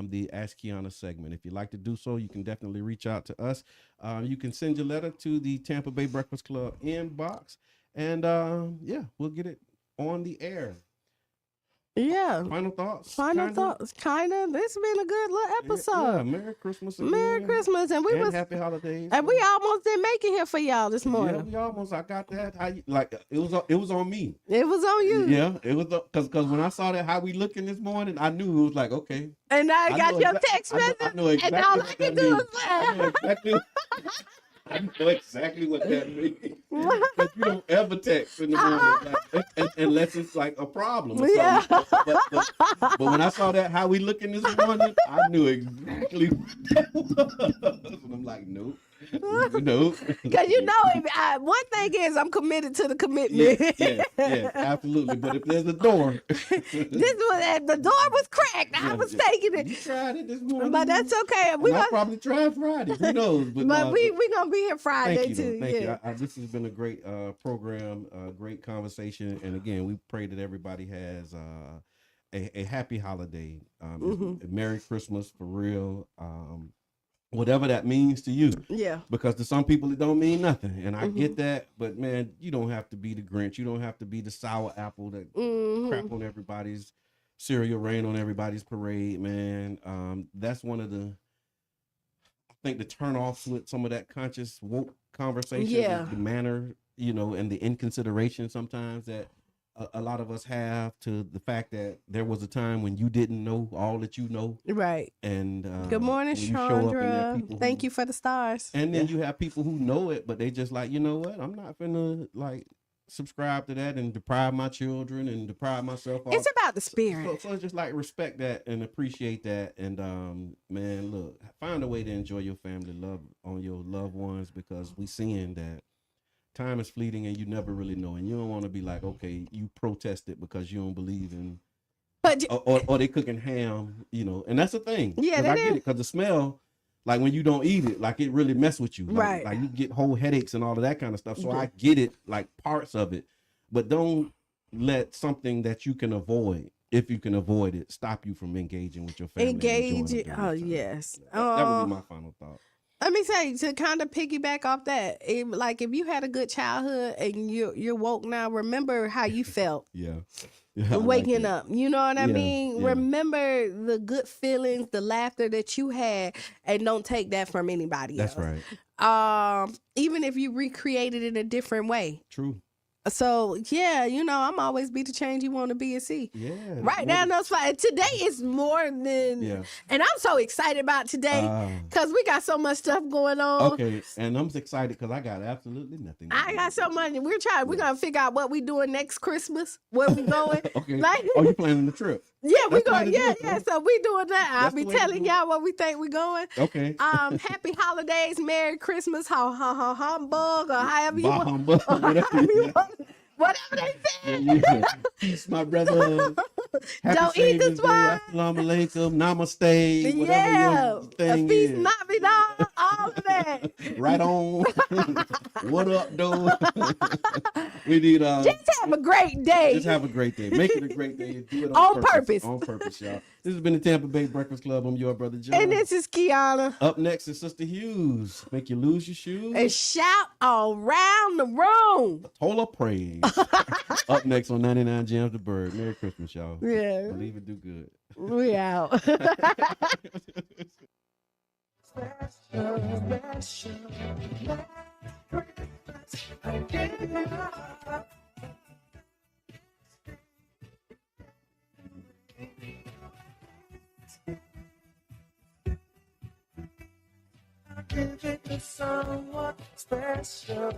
A: the Ask Kiana segment. If you'd like to do so, you can definitely reach out to us. You can send your letter to the Tampa Bay Breakfast Club inbox, and we'll get it on the air.
B: Yeah.
A: Final thoughts.
B: Kind of. This has been a good little episode.
A: Yeah. Merry Christmas again.
B: Merry Christmas, and
A: happy holidays.
B: And we almost didn't make it here for y'all this morning.
A: Yeah, we almost. I got that. It was on me.
B: It was on you.
A: Yeah, it was because when I saw that how we looking this morning, I knew it was like, okay.
B: And I got your text message, and all I can do is laugh.
A: I know exactly what that means. Because you don't ever text in the morning unless it's like a problem or something. But when I saw that how we looking this morning, I knew exactly what that was. And I'm like, nope. Nope.
B: Because one thing is I'm committed to the commitment.
A: Yeah, absolutely. But if there's a door.
B: The door was cracked. I was taking it.
A: You tried it this morning.
B: But that's okay.
A: I'll probably try Friday. Who knows?
B: But we're going to be here Friday too.
A: Thank you. This has been a great program, great conversation. And again, we pray that everybody has a happy holiday. Merry Christmas for real. Whatever that means to you.
B: Yeah.
A: Because to some people it don't mean nothing. And I get that, but man, you don't have to be the Grinch. You don't have to be the sour apple that crap on everybody's cereal, rain on everybody's parade, man. That's one of the turn offs with some of that conscious woke conversation.
B: Yeah.
A: The manner, and the inconsideration sometimes that a lot of us have to the fact that there was a time when you didn't know all that you know.
B: Right.
A: And
B: good morning, Chandra. Thank you for the stars.
A: And then you have people who know it, but they just like, you know what? I'm not finna like subscribe to that and deprive my children and deprive myself.
B: It's about the spirit.
A: So just like respect that and appreciate that. And man, look, find a way to enjoy your family, love on your loved ones, because we seeing that time is fleeting and you never really know. And you don't want to be like, okay, you protested because you don't believe in, or they cooking ham, and that's the thing.
B: Yeah,
A: I get it, because the smell, like when you don't eat it, like it really mess with you.
B: Right.
A: Like you get whole headaches and all of that kind of stuff. So I get it, like parts of it, but don't let something that you can avoid, if you can avoid it, stop you from engaging with your family.
B: Yes.
A: That would be my final thought.
B: Let me say, to kind of piggyback off that, if you had a good childhood and you're woke now, remember how you felt.
A: Yeah.
B: Waking up. You know what I mean? Yeah. Remember the good feelings, the laughter that you had, and don't take that from anybody else.
A: That's right.
B: Even if you recreate it in a different way.
A: True.
B: So yeah, I'm always be the change you want to be and see.
A: Yeah.
B: Right now, those five. Today is more than, and I'm so excited about today because we got so much stuff going on.
A: Okay, and I'm excited because I got absolutely nothing.
B: I got so much. We're gonna figure out what we doing next Christmas. Where we going?
A: Okay. You planning the trip?
B: Yeah, we going. Yeah. So we doing that. I'll be telling y'all what we think we going.
A: Okay.
B: Happy holidays, Merry Christmas, humbug, or however you want.
A: Humbug.
B: Whatever they say.
A: Peace, my brother.
B: Don't eat the swine.
A: Assalamu alaikum. Namaste.
B: Yeah.
A: Whatever your thing
B: Peace,
A: is.
B: Navidad. All that.
A: Right on. What up, though? We need
B: just have a great day.
A: Just have a great day. Make it a great day. Do it
B: on purpose.
A: On purpose, y'all. This has been the Tampa Bay Breakfast Club. I'm your brother John.
B: And this is Kiana.
A: Up next is Sister Hughes. Make you lose your shoes.
B: And shout around the room.
A: Total praise. Up next on 99 Jams the Bird. Merry Christmas, y'all.
B: Yeah.
A: Believe it, do good.
B: We out.
D: Give it to someone special.